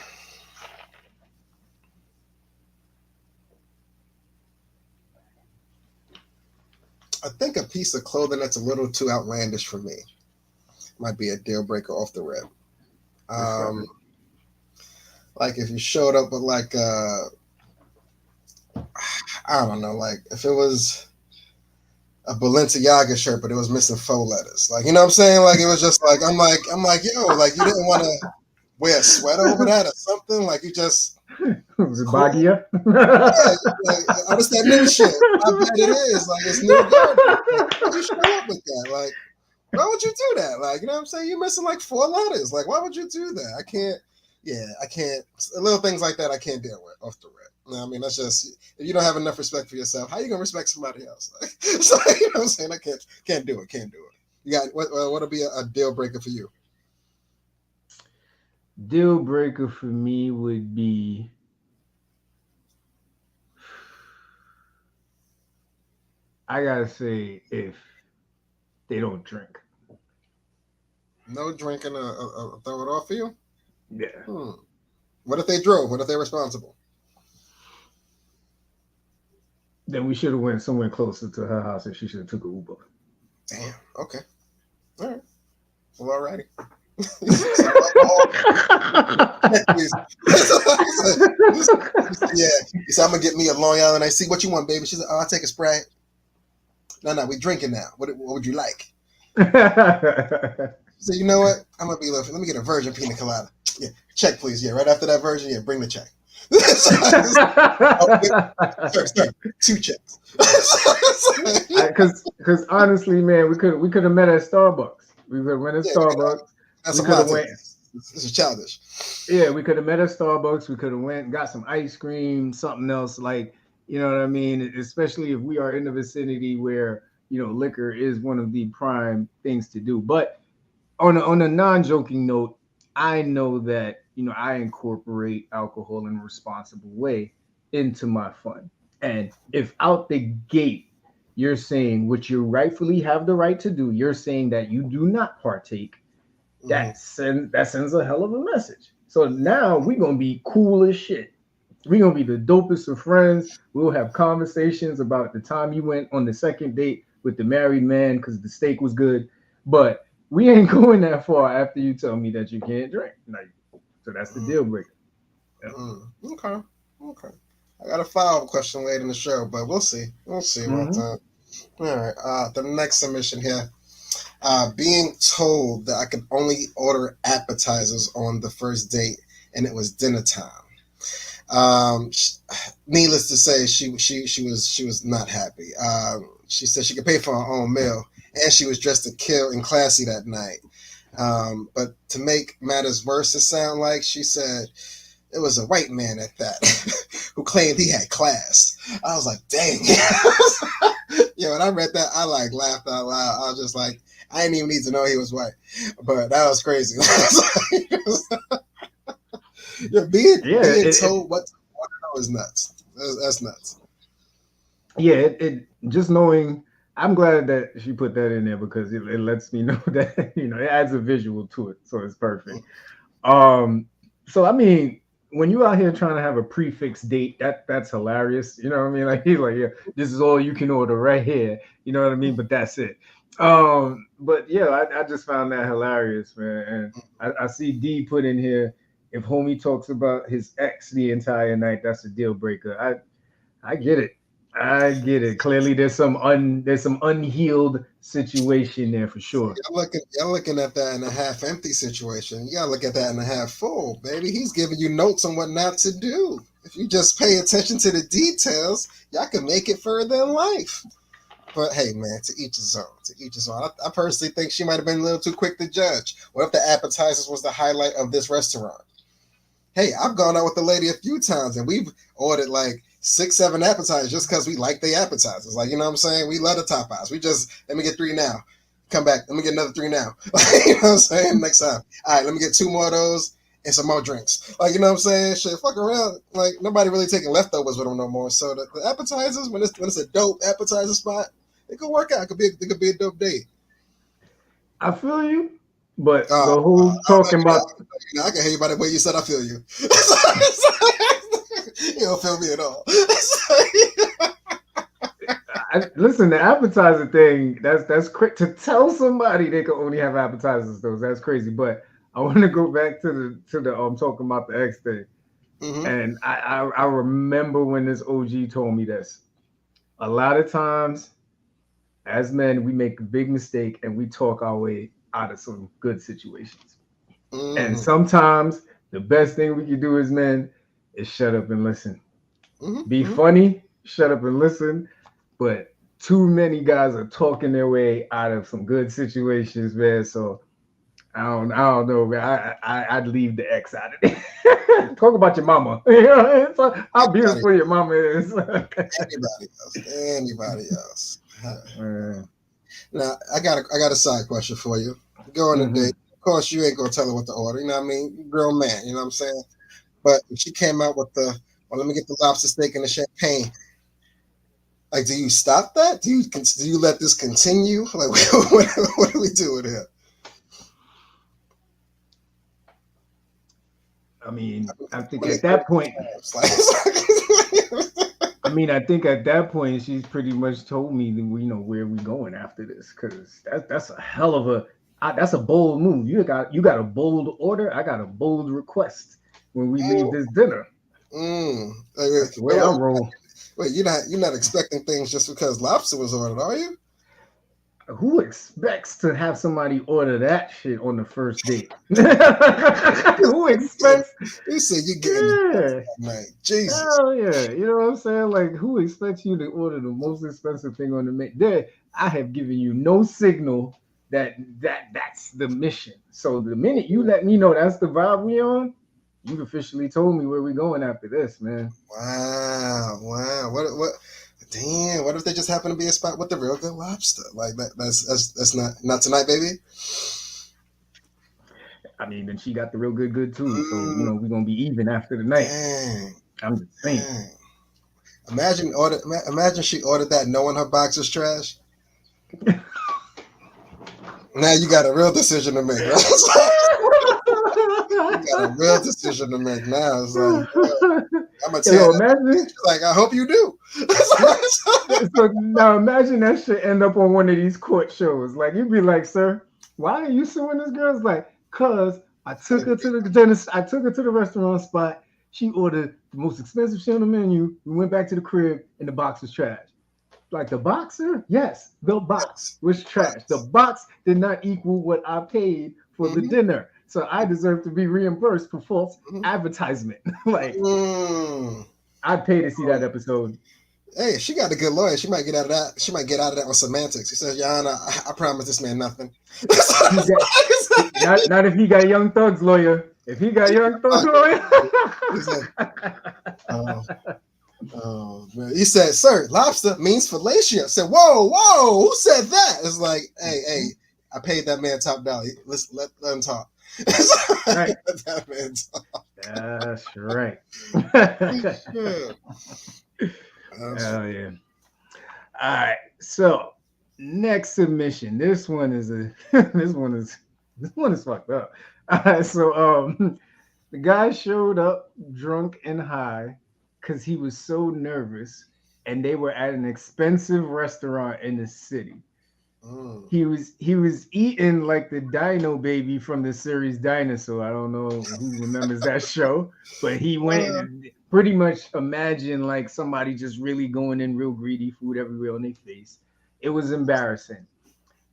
I think a piece of clothing that's a little too outlandish for me might be a deal breaker off the rip. Um, Respect like if you showed up with like I don't know, like if it was a Balenciaga shirt, but it was missing faux letters. Like, you know what I'm saying? Like, it was just like, I'm like, yo, like, you didn't want to wear a sweater over that or something? Like, you just, it's it. cool. Bagia. Yeah, like, oh, this that new shit. I bet it is. Like, it's new garbage. Like, why'd you show up with that? Like, why would you do that? Like, you know what I'm saying? You're missing like 4 letters. Like, why would you do that? I can't. Little things like that I can't deal with off the rip. You know what I mean, that's just, if you don't have enough respect for yourself, how you gonna respect somebody else? Like, so, you know what I'm saying? I can't do it. Can't do it. You got what'll be a deal breaker for you? Deal breaker for me would be, I gotta say, if they don't drink. No drinking, throw it off for you. Yeah. Hmm. What if they drove? What if they're responsible? Then we should have went somewhere closer to her house and she should have took a Uber. Damn. Okay. All right. Well, alrighty. Some alcohol. Please. Yeah. He said, I'm gonna get me a Long Island. I see what you want, baby. She said, oh, I'll take a Sprite. No, we drinking now. What would you like? She said, you know what? I'm gonna be let me get a virgin pina colada. Yeah, check please. Yeah, right after that virgin, yeah, bring the check. Oh, sir, 2 checks. Because honestly, man, we could have met at Starbucks. We could have went at Yeah, Starbucks. that's We some could have latte. went. This is childish. Yeah, we could have met at Starbucks. We could have went, got some ice cream, something else. Like, you know what I mean? Especially if we are in the vicinity where liquor is one of the prime things to do. But on a non-joking note, I know that I incorporate alcohol in a responsible way into my fun. And if out the gate you're saying what you rightfully have the right to do, you're saying that you do not partake, Mm-hmm. that sends a hell of a message. So now we're gonna be cool as shit. We're gonna be the dopest of friends. We'll have conversations about the time you went on the second date with the married man because the steak was good. But we ain't going that far after you tell me that you can't drink. Like, so that's the deal breaker. Yeah. Okay. Okay. I got a follow-up question later in the show, but we'll see. We'll see about Mm-hmm. that. All right. The next submission here. Being told that I could only order appetizers on the first date, and it was dinner time. Um, sh- Needless to say, she was not happy. She said she could pay for her own meal, and she was dressed to kill and classy that night. But to make matters worse, it sounded like she said it was a white man at that who claimed he had class. I was like, dang. Yeah, when I read that, I like laughed out loud. I was just like, I didn't even need to know he was white, but that was crazy. Yeah, Yeah. being told what to order is nuts. That's nuts. Yeah. It just knowing. I'm glad that she put that in there because it lets me know that it adds a visual to it, so it's perfect. Um, so I mean, when you out here trying to have a prefix date, that's hilarious. You know what I mean? Like he's like, yeah, this is all you can order right here. You know what I mean? But that's it. But yeah, I just found that hilarious, man. And I see D put in here. If homie talks about his ex the entire night, that's a deal breaker. I get it. I get it. Clearly, there's some unhealed situation there for See, sure. y'all looking at that in a half empty situation. You gotta look at that in a half full, baby. He's giving you notes on what not to do. If you just pay attention to the details, y'all can make it further in life. But hey, man, to each his own. To each his own. I personally think she might have been a little too quick to judge. What if the appetizers was the highlight of this restaurant? Hey, I've gone out with the lady a few times and we've ordered like 6, 7 appetizers just because we like the appetizers. Like, you know what I'm saying? We love the tapas. We just, let me get 3 now. Come back. Let me get another 3 now. You know what I'm saying? Next time. All right, let me get 2 more of those and some more drinks. Like, you know what I'm saying? Shit, fuck around. Like, nobody really taking leftovers with them no more. So the appetizers, when it's a dope appetizer spot, it could work out. It could be a dope date. I feel you, but Uh, the whole talking about I can hear you by the way you said I feel you. You don't feel me at all. listen, the appetizer thing, that's to tell somebody they can only have appetizers, though, that's crazy. But I want to go back to the talking about the X thing. Mm-hmm. And I remember when this OG told me this. A lot of times, as men, we make a big mistake and we talk our way out of some good situations. And Mm-hmm. sometimes the best thing we can do as men is shut up and listen. Be Mm-hmm. funny, shut up and listen. But too many guys are talking their way out of some good situations, man. So I don't know, man. I'd leave the X out of it. Talk about your mama. You know, how beautiful your mama is. Anybody else. Now I got a side question for you. Go on a date. Of course, you ain't gonna tell her what to order. You know what I mean? You're a grown man. You know what I'm saying? But if she came out with let me get the lobster steak and the champagne. Like, do you stop that? Do you let this continue? Like, what are we doing here? I mean, I think at that point, she's pretty much told me that where we going after this, because that's a hell of that's a bold move. You got a bold order. I got a bold request when we leave this dinner. That's the way I roll. Wait, you're not expecting things just because lobster was ordered, are you? Who expects to have somebody order that shit on the first date? Who expects? You said you're getting night. Jesus. Hell yeah. You know what I'm saying? Like, who expects you to order the most expensive thing on the menu? There, I have given you no signal that's the mission. So the minute you let me know that's the vibe we on, you've officially told me where we going after this, man. Wow. What? Damn, what if they just happen to be a spot with the real good lobster? Like that's not tonight, baby. I mean, then she got the real good too. So we're gonna be even after the night. Dang. I'm just saying. Imagine she ordered that knowing her box is trash. Now you got a real decision to make, right? You got a real decision to make now. It's like, I'm gonna tell you. Like, I hope you do. So now imagine that shit end up on one of these court shows. Like, you'd be like, sir, why are you suing this girl? It's like, cause I took her to the dentist. I took her to the restaurant spot. She ordered the most expensive shit on the menu. We went back to the crib and the box was trash. Like, the boxer? Yes, the box was trash. The box did not equal what I paid for the dinner. So I deserve to be reimbursed for false advertisement. Like, I'd pay to see that episode. Hey, she got a good lawyer. She might get out of that. She might get out of that with semantics. He says, Your Honor, I promise this man nothing. Not if he got Young Thug's lawyer. If he got Young Thug's lawyer. Oh man. He said, sir, lobster means fellatio. I said, whoa, who said that? It's like, hey, I paid that man top dollar. Let him talk. Right. That man talk. That's right. Oh yeah. All right. So next submission. This one is fucked up. All right. So the guy showed up drunk and high because he was so nervous, and they were at an expensive restaurant in the city. He was eating like the Dino Baby from the series Dinosaur. I don't know who remembers that show, but he went pretty much imagine like somebody just really going in real greedy, food everywhere on their face. It was embarrassing.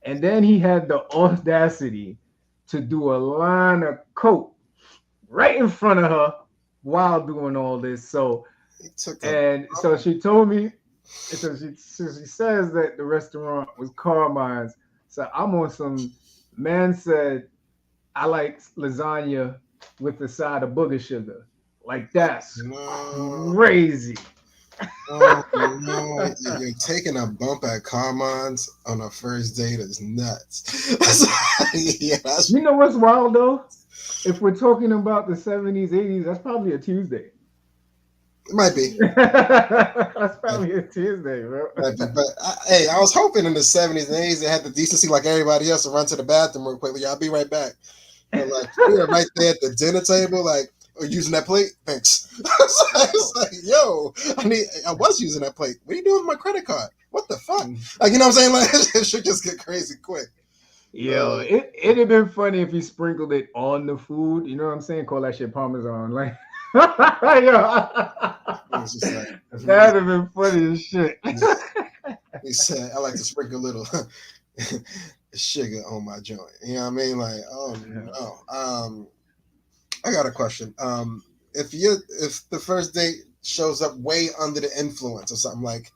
And then he had the audacity to do a line of coke right in front of her while doing all this. So she told me, so she says that the restaurant was Carmine's. So I'm on some man said, I like lasagna with a side of booger sugar. Like, that's crazy. Oh no, you're taking a bump at Carmon's on a first date is nuts. Yeah, that's You know what's wild though? If we're talking about the 70s, 80s, that's probably a Tuesday. it might be. That's probably a Tuesday, bro. Might be, but hey, I was hoping in the 70s and 80s they had the decency like everybody else to run to the bathroom real quickly. I'll be right back. But like we were right there at the dinner table, like using that plate. Thanks. It's like, yo, I was using that plate. What are you doing with my credit card? What the fuck? Like, you know what I'm saying? Like, it should just get crazy quick. Yo, it'd have been funny if he sprinkled it on the food. You know what I'm saying? Call that shit Parmesan. Like, yo, It's just like that'd have been funny as shit. he said, I like to sprinkle a little sugar on my joint. You know what I mean? Like, oh no. I got a question. If the first date shows up way under the influence or something, like,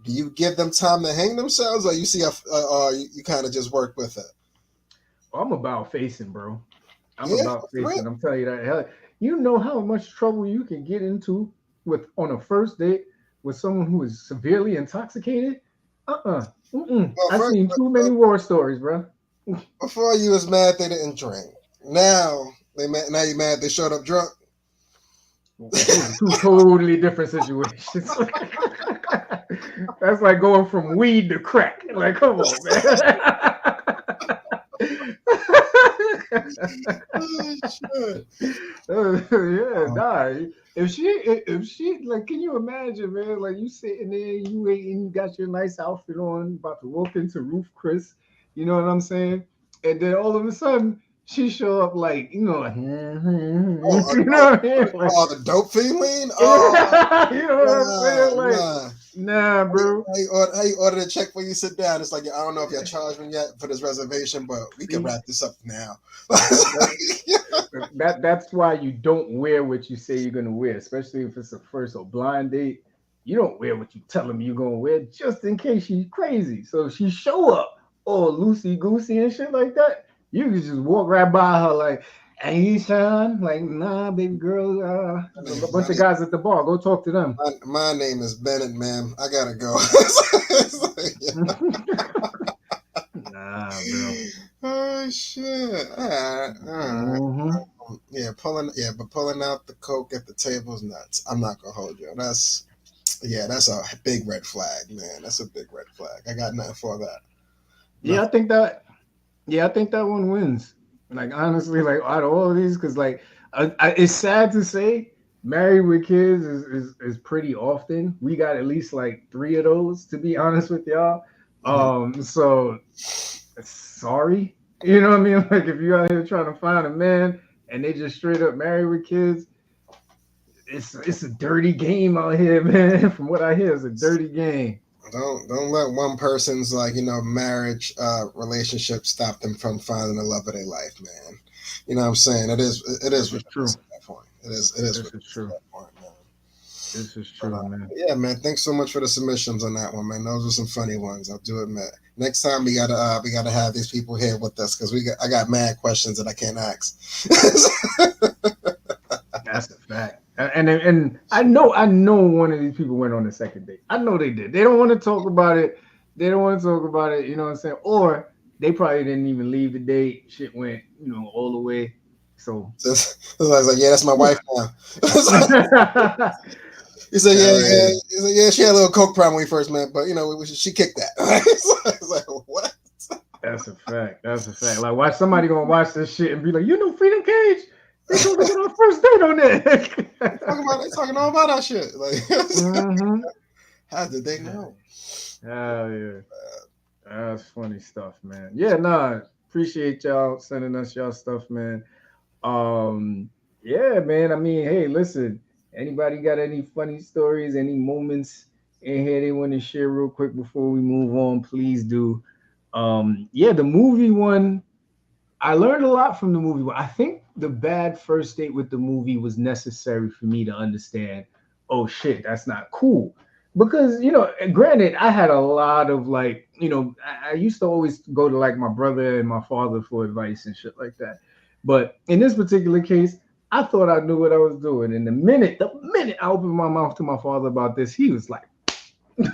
do you give them time to hang themselves, or you see, you kind of just work with it? I'm about facing, bro. I'm Yeah, about right. facing. I'm telling you that. Hell, you know how much trouble you can get into with on a first date with someone who is severely intoxicated? Mm-mm. Well, I've first, seen too many war stories, bro. before you was mad they didn't drink. Now they mad. Now you mad they showed up drunk. Those are two totally different situations. That's like going from weed to crack. Like, come on, Oh, shit. man. Yeah, nah. If she, like, can you imagine, man? Like, you sitting there, you waiting, you got your nice outfit on, about to walk into Roof Chris. You know what I'm saying? And then all of a sudden, she show up like, you know, like, Oh, you know what I mean? Like, the dope feeling. Oh, you know what I'm saying? Like, nah. nah, bro. How you order the check when you sit down? It's like, I don't know if y'all charged me yet for this reservation, but we can See, wrap this up now. that's why you don't wear what you say you're gonna wear, especially if it's a first or blind date. You don't wear what you tell them you're gonna wear just in case she's crazy. So if she show up all loosey goosey and shit like that, you can just walk right by her like, "Hey, you son?" Like, "Nah, baby girl. There's a bunch of guys at the bar. Go talk to them." My name is Bennett, ma'am. I gotta go. Nah, bro. Oh shit! All right. Hmm. But pulling out the coke at the table is nuts. I'm not gonna hold you. That's a big red flag, man. That's a big red flag. I got nothing for that. Yeah, I Nothing. think that. Yeah, I think that one wins. Like, honestly, like out of all of these, because like it's sad to say, married with kids is pretty often. We got at least like three of those, to be honest with y'all. Mhm. So sorry, you know what I mean? Like, if you out here trying to find a man and they just straight up married with kids, it's a dirty game out here, man. From what I hear, it's a dirty game. Don't let one person's marriage relationship stop them from finding the love of their life, man. You know what I'm saying? It is This what is it is true. at that point. It is what This it is is at true. that point, man. This is But, true, man. yeah, man. Thanks so much for the submissions on that one, man. Those were some funny ones. I do admit. Next time we gotta have these people here with us because I got mad questions that I can't ask. That's a fact. And I know one of these people went on the second date. I know they did. They don't want to talk about it. They don't want to talk about it. You know what I'm saying? Or they probably didn't even leave the date. Shit went, all the way. So So I was like, yeah, that's my wife now. hell He said, yeah, yeah. yeah. He said, yeah, she had a little coke problem when we first met, but she kicked that. So I was like, what? That's a fact. That's a fact. Like, why somebody gonna watch this shit and be like, Freedom Cage? They told us on our first date on They that. talking all about that shit. Like, Hmm. how did they know? Hell yeah. That's funny stuff, man. Yeah, nah. Appreciate y'all sending us y'all stuff, man. Um, yeah, man. I mean, hey, listen. Anybody got any funny stories, any moments in here they want to share real quick before we move on? Please do. Yeah, the movie one. I learned a lot from the movie. I think the bad first date with the movie was necessary for me to understand. Oh shit, that's not cool. Because granted, I had a lot of like, I used to always go to like my brother and my father for advice and shit like that. But in this particular case, I thought I knew what I was doing. And the minute I opened my mouth to my father about this, he was like, he was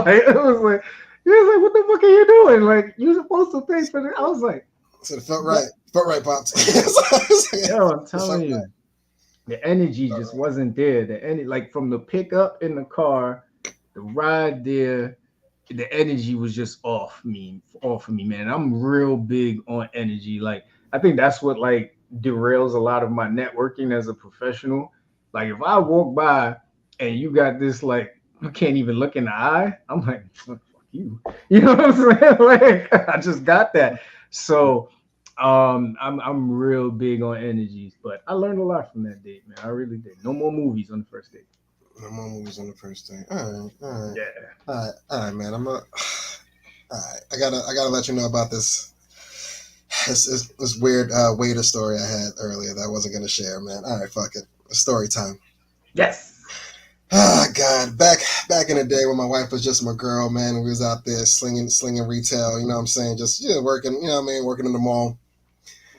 like, what the fuck are you doing? Like, you're supposed to pay for this. I was like, So it felt right. Felt right, pops. yo, I'm telling you, the energy just wasn't there. Like from the pickup in the car, the ride there, the energy was just off of me, man. I'm real big on energy. Like, I think that's what like derails a lot of my networking as a professional. Like, if I walk by and you got this, like, you can't even look in the eye, I'm like, fuck you. You know what I'm saying? Like, I just got that. So I'm real big on energies, but I learned a lot from that date, man. I really did. No more movies on the first date. No more movies on the first day. All right. Yeah. All right, man. All right. I gotta let you know about this weird waiter story I had earlier that I wasn't gonna share, man. All right, fuck it. Story time. Yes. Oh God, back in the day when my wife was just my girl, man, and we was out there slinging retail. You know what I'm saying? Just working. You know what I mean? Working in the mall.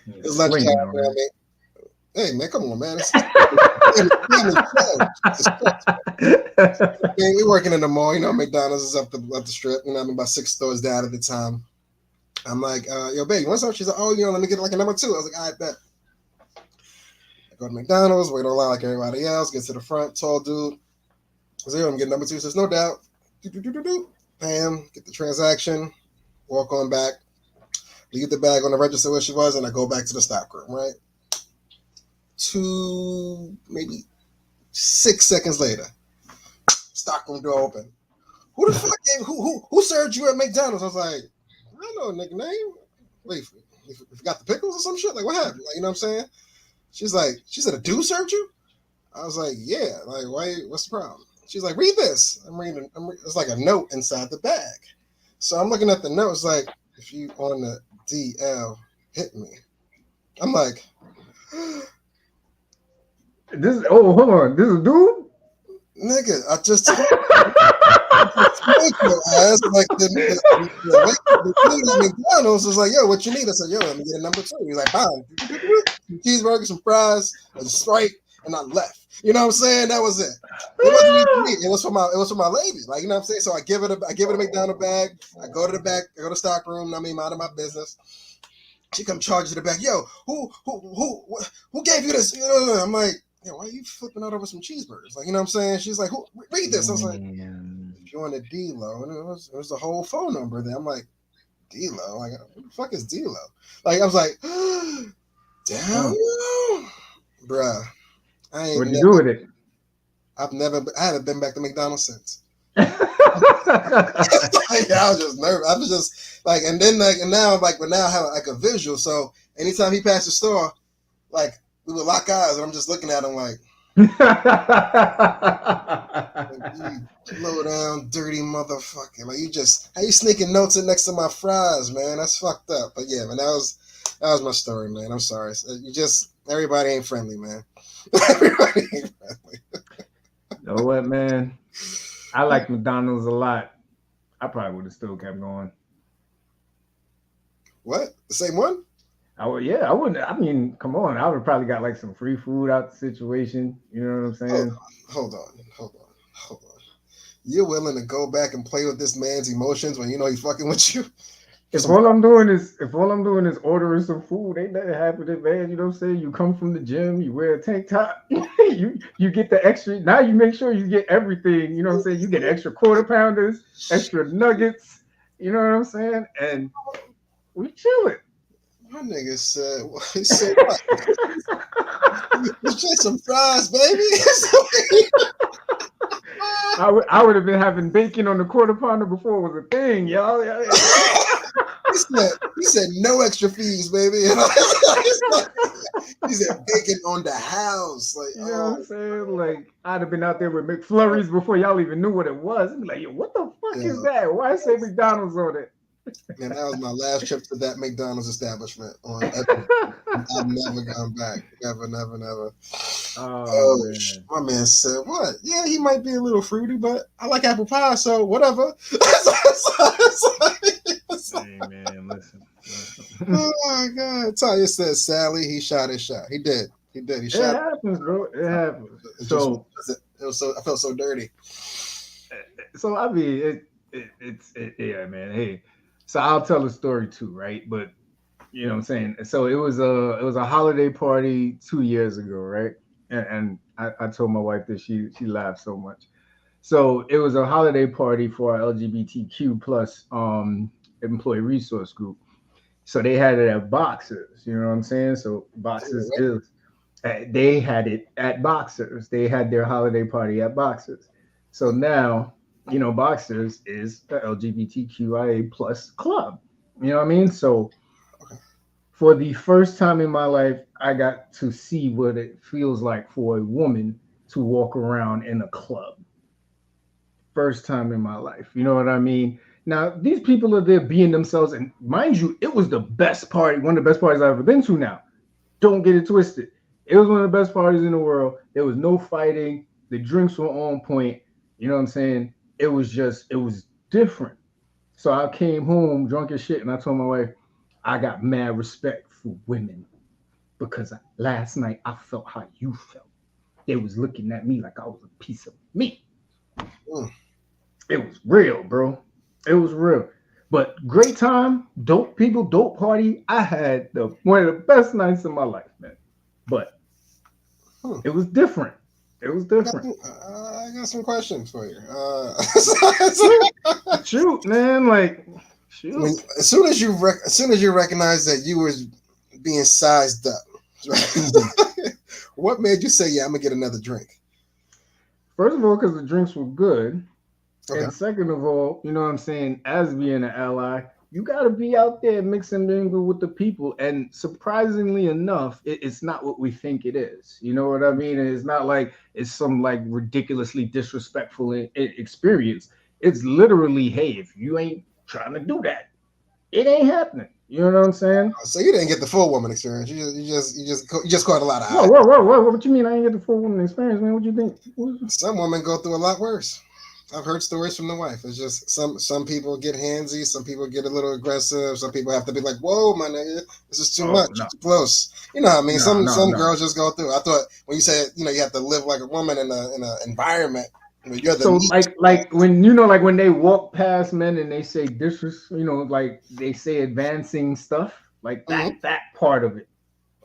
It's lunchtime, you know what I mean? Hey man, come on, man. We working in the mall, you know. McDonald's is up the strip, you know. I mean, about 6 stores down at the time. I'm like, yo, babe, you want something? She's like, oh, let me get like a number 2. I was like, all right, bet. I go to McDonald's, wait on line like everybody else, get to the front, tall dude. I was like, yo, I'm getting number 2. Says, no doubt. Pay him, get the transaction, walk on back, leave the bag on the register where she was, and I go back to the stock room, right? 2, maybe 6 seconds later, stockroom door open. Who the fuck gave who served you at McDonald's? I was like, I don't know, nigga name. Wait, you forgot the pickles or some shit? Like, what happened? Like, you know what I'm saying? She said, a dude served you? I was like, yeah. Like, why? What's the problem? She's like, read this. I'm reading. It's like a note inside the bag. So I'm looking at the note. It's like, if you on the DL, hit me. I'm like, hold on. This is a dude? Nigga, I just told you. Your ass. Like the dude at McDonald's was like, yo, what you need? I said, yo, let me get a number 2. He's like, fine. Some cheeseburgers, some fries, a Sprite, and I left. You know what I'm saying? That was it. It wasn't even for me. It was for my lady. Like, you know what I'm saying? So I give it a McDonald's bag. I go to the back. I go to stock room. I mean, out of my business. She come charge to the back. Yo, who gave you this? I'm like, yeah, why are you flipping out over some cheeseburgers? Like, you know what I'm saying? She's like, read this. I was like, if you want a D-Lo, and it was the whole phone number there. I'm like, D-Lo? Like, what the fuck is D-Lo? Like, I was like, damn, bruh. What'd you do with it? I haven't been back to McDonald's since. I was just nervous. I was just like, and now I have like a visual. So anytime he passed the store, like, we would lock eyes, and I'm just looking at him like, you low down, dirty motherfucker. Like, how you sneaking notes in next to my fries, man? That's fucked up. But yeah, man, that was my story, man. I'm sorry. Everybody ain't friendly, man. Everybody ain't friendly. You know what, man? I like McDonald's a lot. I probably would have still kept going. What? The same one? I wouldn't. I mean, come on. I would have probably got like some free food out the situation. You know what I'm saying? Hold on. You're willing to go back and play with this man's emotions when you know he's fucking with you? If all I'm doing is ordering some food, ain't nothing happening, man. You know what I'm saying? You come from the gym, you wear a tank top, you get the extra. Now you make sure you get everything. You know what I'm saying? You get extra quarter pounders, extra nuggets. You know what I'm saying? And we chilling. My nigga said, he said what? It's just some fries, baby. I would have been having bacon on the quarter pounder before it was a thing, y'all. He said no extra fees, baby. He said bacon on the house. Like, you know what I'm saying? Like, I'd have been out there with McFlurries before y'all even knew what it was. I'd be like, yo, what the fuck is that? Why say McDonald's on it? Man, that was my last trip to that McDonald's establishment. I've never gone back. Never. Oh my man said, what? Yeah, he might be a little fruity, but I like apple pie, so whatever. Hey, man, listen. Oh my God. Tanya said, Sally, he shot his shot. He did. He did. He It shot. happens, bro. It happens. It just So, it was so I felt so dirty. I mean, yeah, man. Hey, so I'll tell a story too, right? But you know what I'm saying. So it was a holiday party 2 years ago, right? And I told my wife that she laughed so much. So it was a holiday party for our LGBTQ plus employee resource group. So they had it at Boxers. You know what I'm saying? So Boxers is they had it at Boxers. They had their holiday party at Boxers. So now, Boxers is the LGBTQIA plus club. You know what I mean? So for the first time in my life, I got to see what it feels like for a woman to walk around in a club. First time in my life. You know what I mean? Now, these people are there being themselves. And mind you, it was the best party, one of the best parties I've ever been to now. Don't get it twisted. It was one of the best parties in the world. There was no fighting. The drinks were on point. You know what I'm saying? It was different. So I came home drunk as shit and I told my wife, I got mad respect for women because last night I felt how you felt. They was looking at me like I was a piece of meat. Mm. It was real, bro. It was real. But great time, dope people, dope party. I had one of the best nights of my life, man. But it was different. It was different. I got some questions for you. Shoot, man, like shoot. As soon as you recognize that you was being sized up, right? What made you say, "Yeah, I'm gonna get another drink"? First of all, because the drinks were good. Okay. And second of all, you know what I'm saying, as being an ally, you got to be out there mixing mingle with the people. And surprisingly enough, it's not what we think it is. You know what I mean? And it's not like it's some like ridiculously disrespectful experience. It's literally, hey, if you ain't trying to do that, it ain't happening. You know what I'm saying? So you didn't get the full woman experience. You just caught a lot of eyes. Whoa! What you mean? I ain't get the full woman experience, man? What you think? Some women go through a lot worse. I've heard stories from the wife. It's just some people get handsy, some people get a little aggressive, some people have to be like, "Whoa, my nigga, this is too much, too close." You know what I mean? Some girls just go through. I thought when you said you have to live like a woman in a environment. You're the so meat. like when like when they walk past men and they say like they say advancing stuff like that part of it.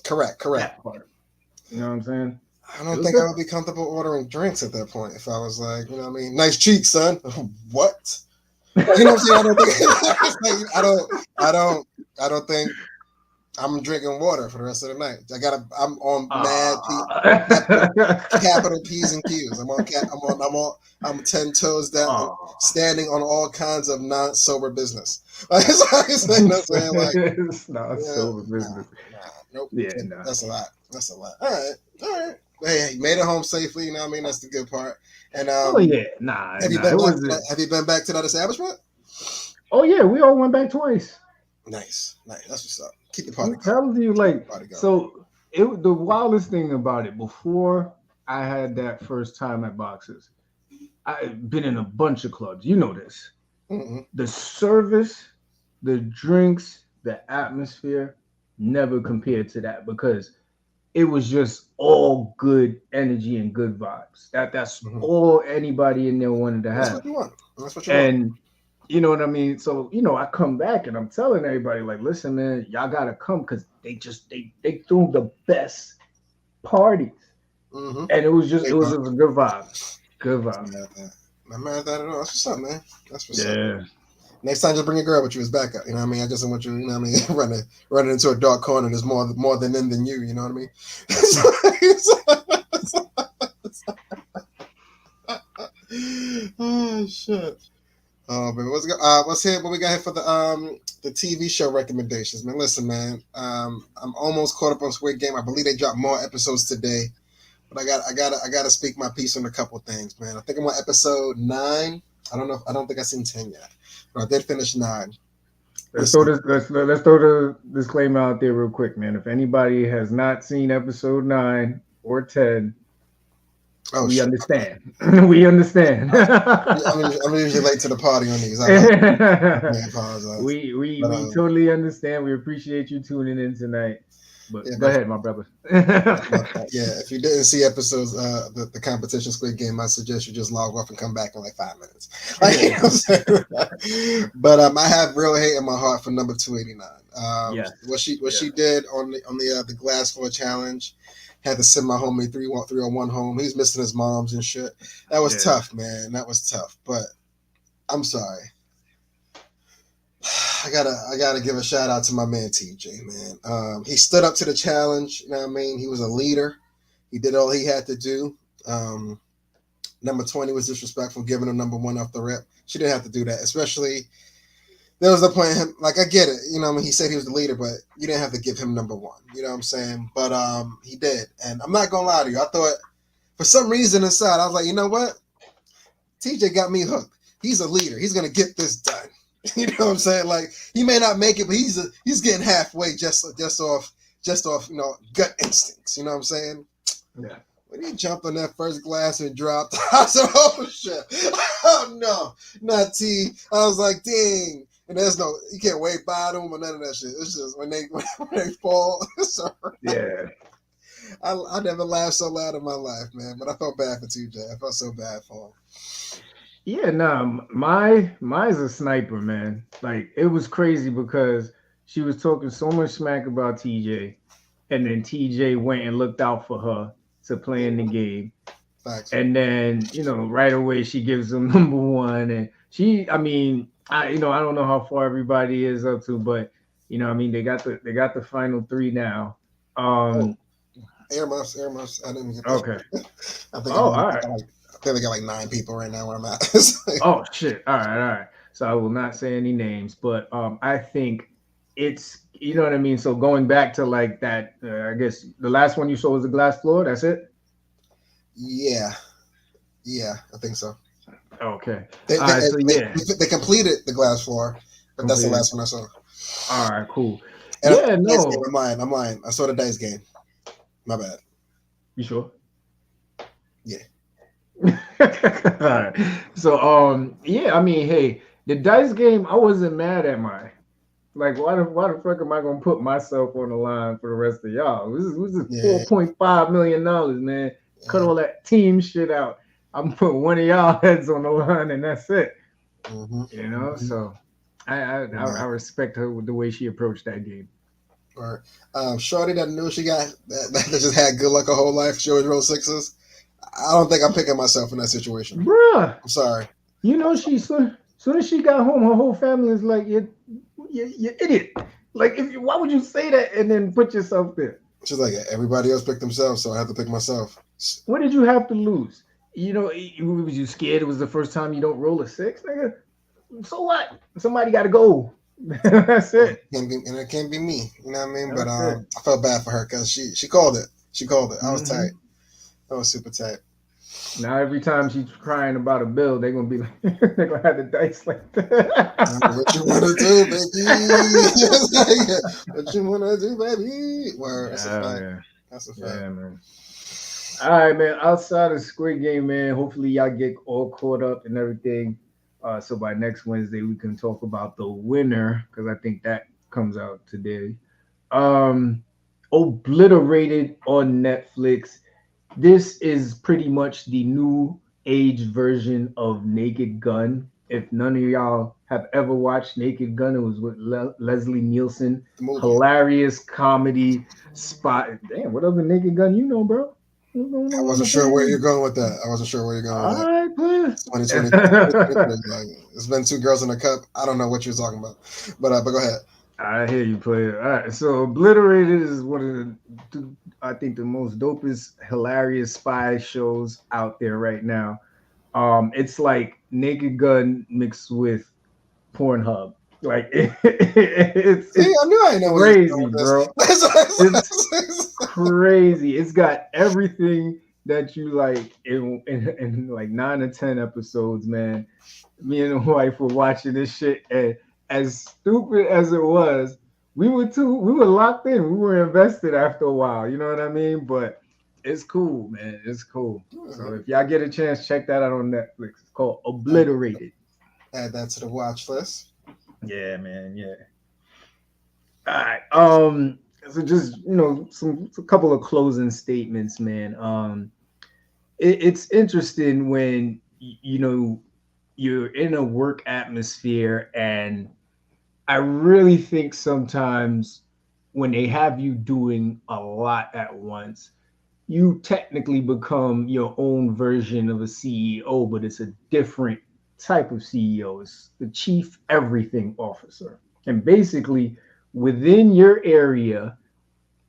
Correct. That part. You know what I'm saying? I don't think I would be comfortable ordering drinks at that point if I was like, you know what I mean? Nice cheeks, son. What? You know what I'm saying? I don't think I'm drinking water for the rest of the night. I'm on capital P's and Q's. I'm 10 toes down, standing on all kinds of non-sober business. It's not sober business. Nope. Yeah, that's a lot. All right. Hey, you made it home safely. You know what I mean? That's the good part. And have you been back to that establishment? Oh yeah, we all went back twice. Nice. That's what's up. Keep the party going. I'm telling you, so the wildest thing about it, before I had that first time at Boxers, I've been in a bunch of clubs. You know this. Mm-hmm. The service, the drinks, the atmosphere never compared to that because it was just all good energy and good vibes. That's all anybody in there wanted to have. That's what you want. And you know what I mean? So, I come back and I'm telling everybody, like, listen, man, y'all gotta come because they threw the best parties. Mm-hmm. And it was a good vibe. Good vibe. Not mad at that at all. That's what's up, man. That's what's up. Next time, just bring a girl with you as backup. You know what I mean? I just don't want you, you know what I mean, running into a dark corner. There's more than them than you. You know what I mean? Oh shit. Oh, but what's here? What we got here for the TV show recommendations, man? Listen, man. I'm almost caught up on Squid Game. I believe they dropped more episodes today, but I gotta speak my piece on a couple things, man. I think I'm on episode 9. I don't think I've seen 10 yet. But I did finish 9. Let's throw the disclaimer out there real quick, man. If anybody has not seen eapisode 9 or 10, we understand. We understand. I'm usually late to the party on these. I apologize. We totally understand. We appreciate you tuning in tonight. But Yeah, go ahead, my brother. yeah. If you didn't see episodes, the competition Squid Game, I suggest you just log off and come back in like 5 minutes. Like, you know what I'm saying? But I have real hate in my heart for number 289. Yes. What she did on the glass floor challenge, had to send my homie 301 home. He's missing his moms and shit. That was tough, man. That was tough. But I'm sorry. I gotta give a shout out to my man TJ, man. He stood up to the challenge. You know what I mean? He was a leader. He did all he had to do. Number 20 was disrespectful, giving him number one off the rip. She didn't have to do that, especially there was no point in him. Like, I get it, you know what I mean? He said he was the leader, but you didn't have to give him number one. You know what I'm saying? But he did. And I'm not gonna lie to you, I thought for some reason inside, I was like, you know what? TJ got me hooked. He's a leader. He's gonna get this done. You know what I'm saying? Like, he may not make it, but he's getting halfway just off gut instincts. You know what I'm saying? Yeah. When he jumped on that first glass and dropped, I said, "Oh shit! Oh no, not T." I was like, "Dang!" And you can't wave by them or none of that shit. It's just when they fall. So, Yeah. I never laughed so loud in my life, man. But I felt bad for TJ. I felt so bad for him. Yeah, mine's a sniper, man. Like, it was crazy because she was talking so much smack about TJ, and then TJ went and looked out for her to play in the game. Facts. And then, right away she gives him number one. And I don't know how far everybody is up to, but they got the final three now. Air muffs. I didn't get that. Okay. I think all right. I think they got like 9 people right now where I'm at. Oh shit! All right. So I will not say any names, but I think it's what I mean. So going back to like that, I guess the last one you saw was the glass floor. That's it. Yeah, I think so. Okay. They completed the glass floor, but that's the Completed. last one I saw. All right, cool. And Yeah, no. I'm lying. I saw the dice game. My bad. You sure? Yeah. All right. So yeah, I mean, hey, the dice game, I wasn't mad at mine. Like, why the fuck am I gonna put myself on the line for the rest of y'all? This is $4.5 million, man. Cut all that team shit out. I'm putting one of y'all heads on the line, and that's it. Mm-hmm. So I respect her with the way she approached that game. Right. Shorty that knew she got that just had good luck her whole life. She always rolled sixes. I don't think I'm picking myself in that situation. Bruh. I'm sorry. She soon as she got home, her whole family is like, you idiot. Like, why would you say that and then put yourself there? She's like, everybody else picked themselves, so I have to pick myself. What did you have to lose? Was you scared it was the first time you don't roll a six, nigga? So what? Somebody got to go. That's it. It can't be me. You know what I mean? That's but it. I felt bad for her because she called it. I was tight. I was super tight. Now every time she's crying about a bill, they're gonna be like, they're gonna have the dice like that. What you wanna do, baby? What you wanna do, baby? Word. That's a fact. Yeah. That's a fact. Yeah, man. All right, man. Outside of Squid Game, man, hopefully y'all get all caught up and everything. So by next Wednesday, we can talk about the winner, because I think that comes out today. Obliterated on Netflix. This is pretty much the new age version of Naked Gun. If none of y'all have ever watched Naked Gun, it was with Leslie Nielsen. Hilarious comedy spot. Damn, what other Naked Gun you know, bro? I wasn't sure where you're going with that. All right, please. 2020. It's been 2 girls in a cup. I don't know what you're talking about, but go ahead. I hear you, player. All right, so Obliterated is one of I think the most dopest, hilarious spy shows out there right now. It's like Naked Gun mixed with Pornhub. Like it's I knew I know crazy, bro. It's crazy. It's got everything that you like in like 9 or 10 episodes, man. Me and the wife were watching this shit, and as stupid as it was, we were locked in. We were invested after a while. You know what I mean? But it's cool, man. It's cool. So if y'all get a chance, check that out on Netflix. It's called Obliterated. Add that to the watch list. Yeah, man. Yeah. All right. So just a couple of closing statements, man. It's interesting when you're in a work atmosphere, and I really think sometimes when they have you doing a lot at once, you technically become your own version of a CEO, but it's a different type of CEO. It's the chief everything officer. And basically, within your area,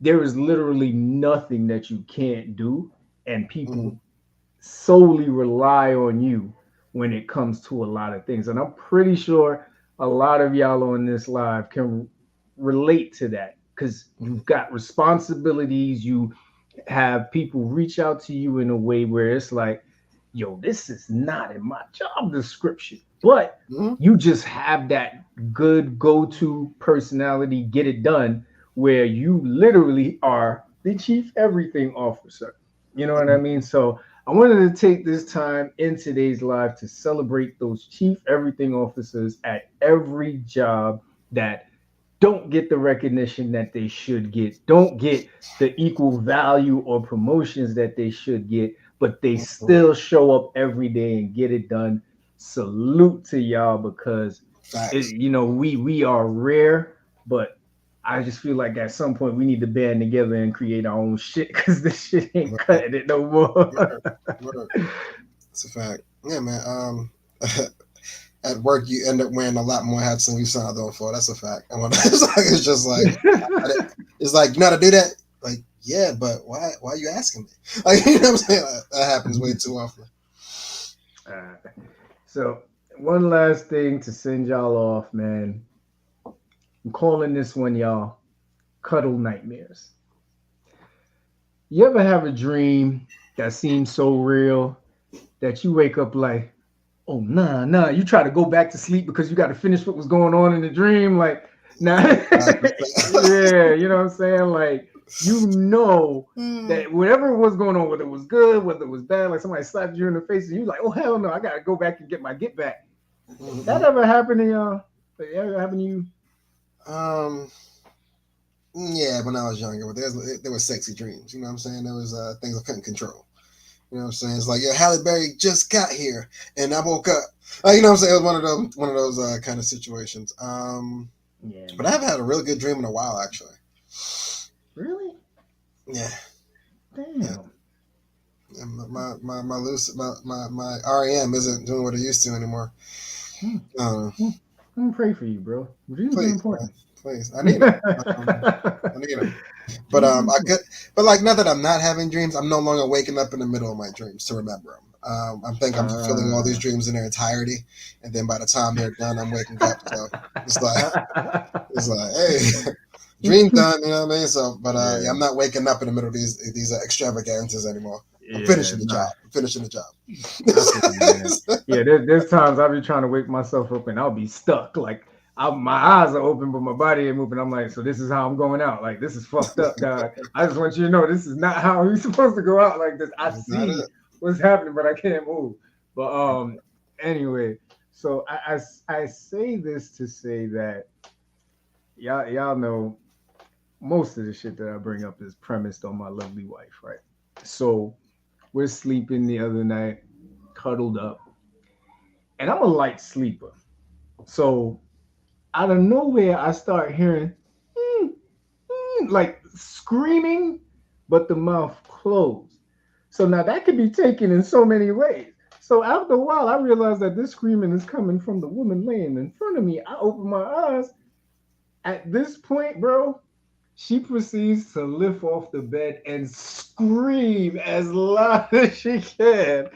there is literally nothing that you can't do, and Mm-hmm. people solely rely on you when it comes to a lot of things. And I'm pretty sure a lot of y'all on this live can relate to that because you've got responsibilities. You have people reach out to you in a way where it's like, yo, this is not in my job description, but Mm-hmm. you just have that good go-to personality, get it done, where you literally are the chief everything officer. You know what I Mm-hmm. mean? So I wanted to take this time in today's live to celebrate those chief everything officers at every job that don't get the recognition that they should get, don't get the equal value or promotions that they should get, but they Mm-hmm. still show up every day and get it done. Salute to y'all because Facts. we are rare, but I just feel like at some point we need to band together and create our own shit because this shit ain't Word, cutting it no more. word, word. It's a fact. Yeah, man. At work, you end up wearing a lot more hats than you signed on for. That's a fact. And when it's just like, it's like, you know how to do that? Like, yeah, but why? Why are you asking me? Like, you know what I'm saying? That happens way too often. So one last thing to send y'all off, man. I'm calling this one, y'all, cuddle nightmares. You ever have a dream that seems so real that you wake up like, oh nah, you try to go back to sleep because you got to finish what was going on in the dream, like nah. Yeah, you know what I'm saying? Like that whatever was going on, whether it was good, whether it was bad, like somebody slapped you in the face and you like, oh hell no, I gotta go back and get my get back. That Mm-hmm. ever happened to y'all? Like, ever happened to you? Um, yeah, when I was younger, but there was sexy dreams. You know what I'm saying? There was things I couldn't control. You know what I'm saying? It's like, yeah, Halle Berry just got here, and I woke up. You know what I'm saying? It was one of those kind of situations. Yeah, But I man. haven't had a really good dream in a while, actually. Really? Yeah, yeah. Damn. And my REM isn't doing what it used to anymore. Hmm. Uh, Hmm. I'm gonna pray for you, bro. Dreams are please, man, important. please, I need them. I need them. But Dreams are I important. could. But like, now that I'm not having dreams, I'm no longer waking up in the middle of my dreams to remember them. I think I'm fulfilling all these Uh, dreams in their entirety, and then by the time they're done, I'm waking up. So it's like hey, dream done. You know what I mean? So, but yeah, yeah, I'm not waking up in the middle of these extravagances anymore. I'm yeah, finishing the nah, job. I'm finishing the job. I feel you, man. Yeah, there's times I'll be trying to wake myself up and I'll be stuck. Like my eyes are open, but my body ain't moving. I'm like, so this is how I'm going out. Like this is fucked up, dog. I just want you to know this is not how you're supposed to go out like this. I That's not see it. what's happening, but I can't move. But anyway, so I say this to say that y'all know most of the shit that I bring up is premised on my lovely wife, right? So we're sleeping the other night, cuddled up, and I'm a light sleeper. So out of nowhere, I start hearing "Mm, like screaming, but the mouth closed. So now that could be taken in so many ways. So after a while, I realized that this screaming is coming from the woman laying in front of me. I open my eyes. At this point, bro, she proceeds to lift off the bed and scream as loud as she can,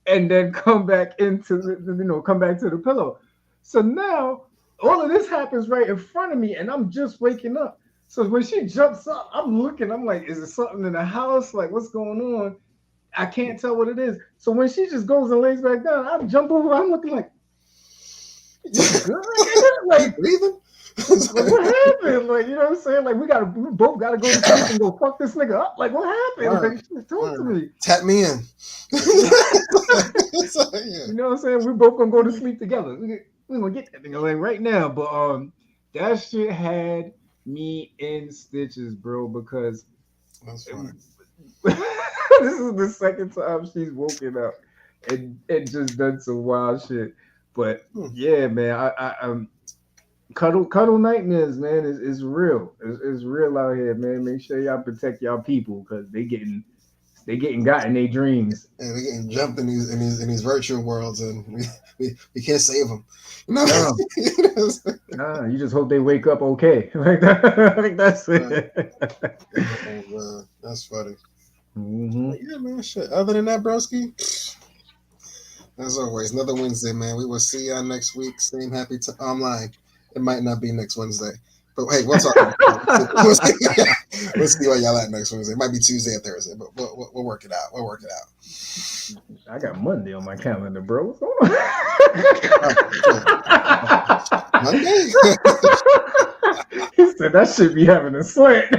and then come back into come back to the pillow. So now all of this happens right in front of me, and I'm just waking up. So when she jumps up, I'm looking. I'm like, is it something in the house? Like, what's going on? I can't tell what it is. So when she just goes and lays back down, I jump over. I'm looking like, you good? You Like, breathing? like, what happened? Like, you know what I'm saying? Like, we both gotta go to sleep and go fuck this nigga up. Like, what happened? Word, Like, talk to word. me. Tap me in. You So, yeah. know what I'm saying? We both gonna go to sleep together. We gonna get that thing like right now. But that shit had me in stitches, bro, because That's funny. this is the second time she's woken up and just done some wild shit. But Hmm. yeah, man, cuddle nightmares, man, is real. It's real out here, man. Make sure y'all protect y'all people because they getting got in their dreams. And we're getting jumped in these virtual worlds, and we can't save them. No. No, nah, you just hope they wake up okay. Like that, like that's it. Oh, man. That's funny. Hmm. But yeah, man. Shit. Other than that, broski, as always, another Wednesday, man. We will see y'all next week. Same happy online. It might not be next Wednesday, but hey, we'll talk about it. We'll see where y'all at next Wednesday. It might be Tuesday or Thursday, but we'll work it out. We'll work it out. I got Monday on my calendar, bro. What's going Monday? He said that should be having a slant.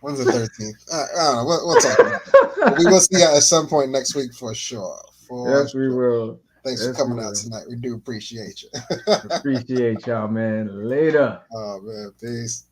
When's the 13th? I don't know. We'll talk about it. But we will see you at some point next week for sure. Yes, we will. Thanks Yes, for coming we out will. tonight. We do appreciate you. Appreciate y'all, man. Later. Oh, man. Peace.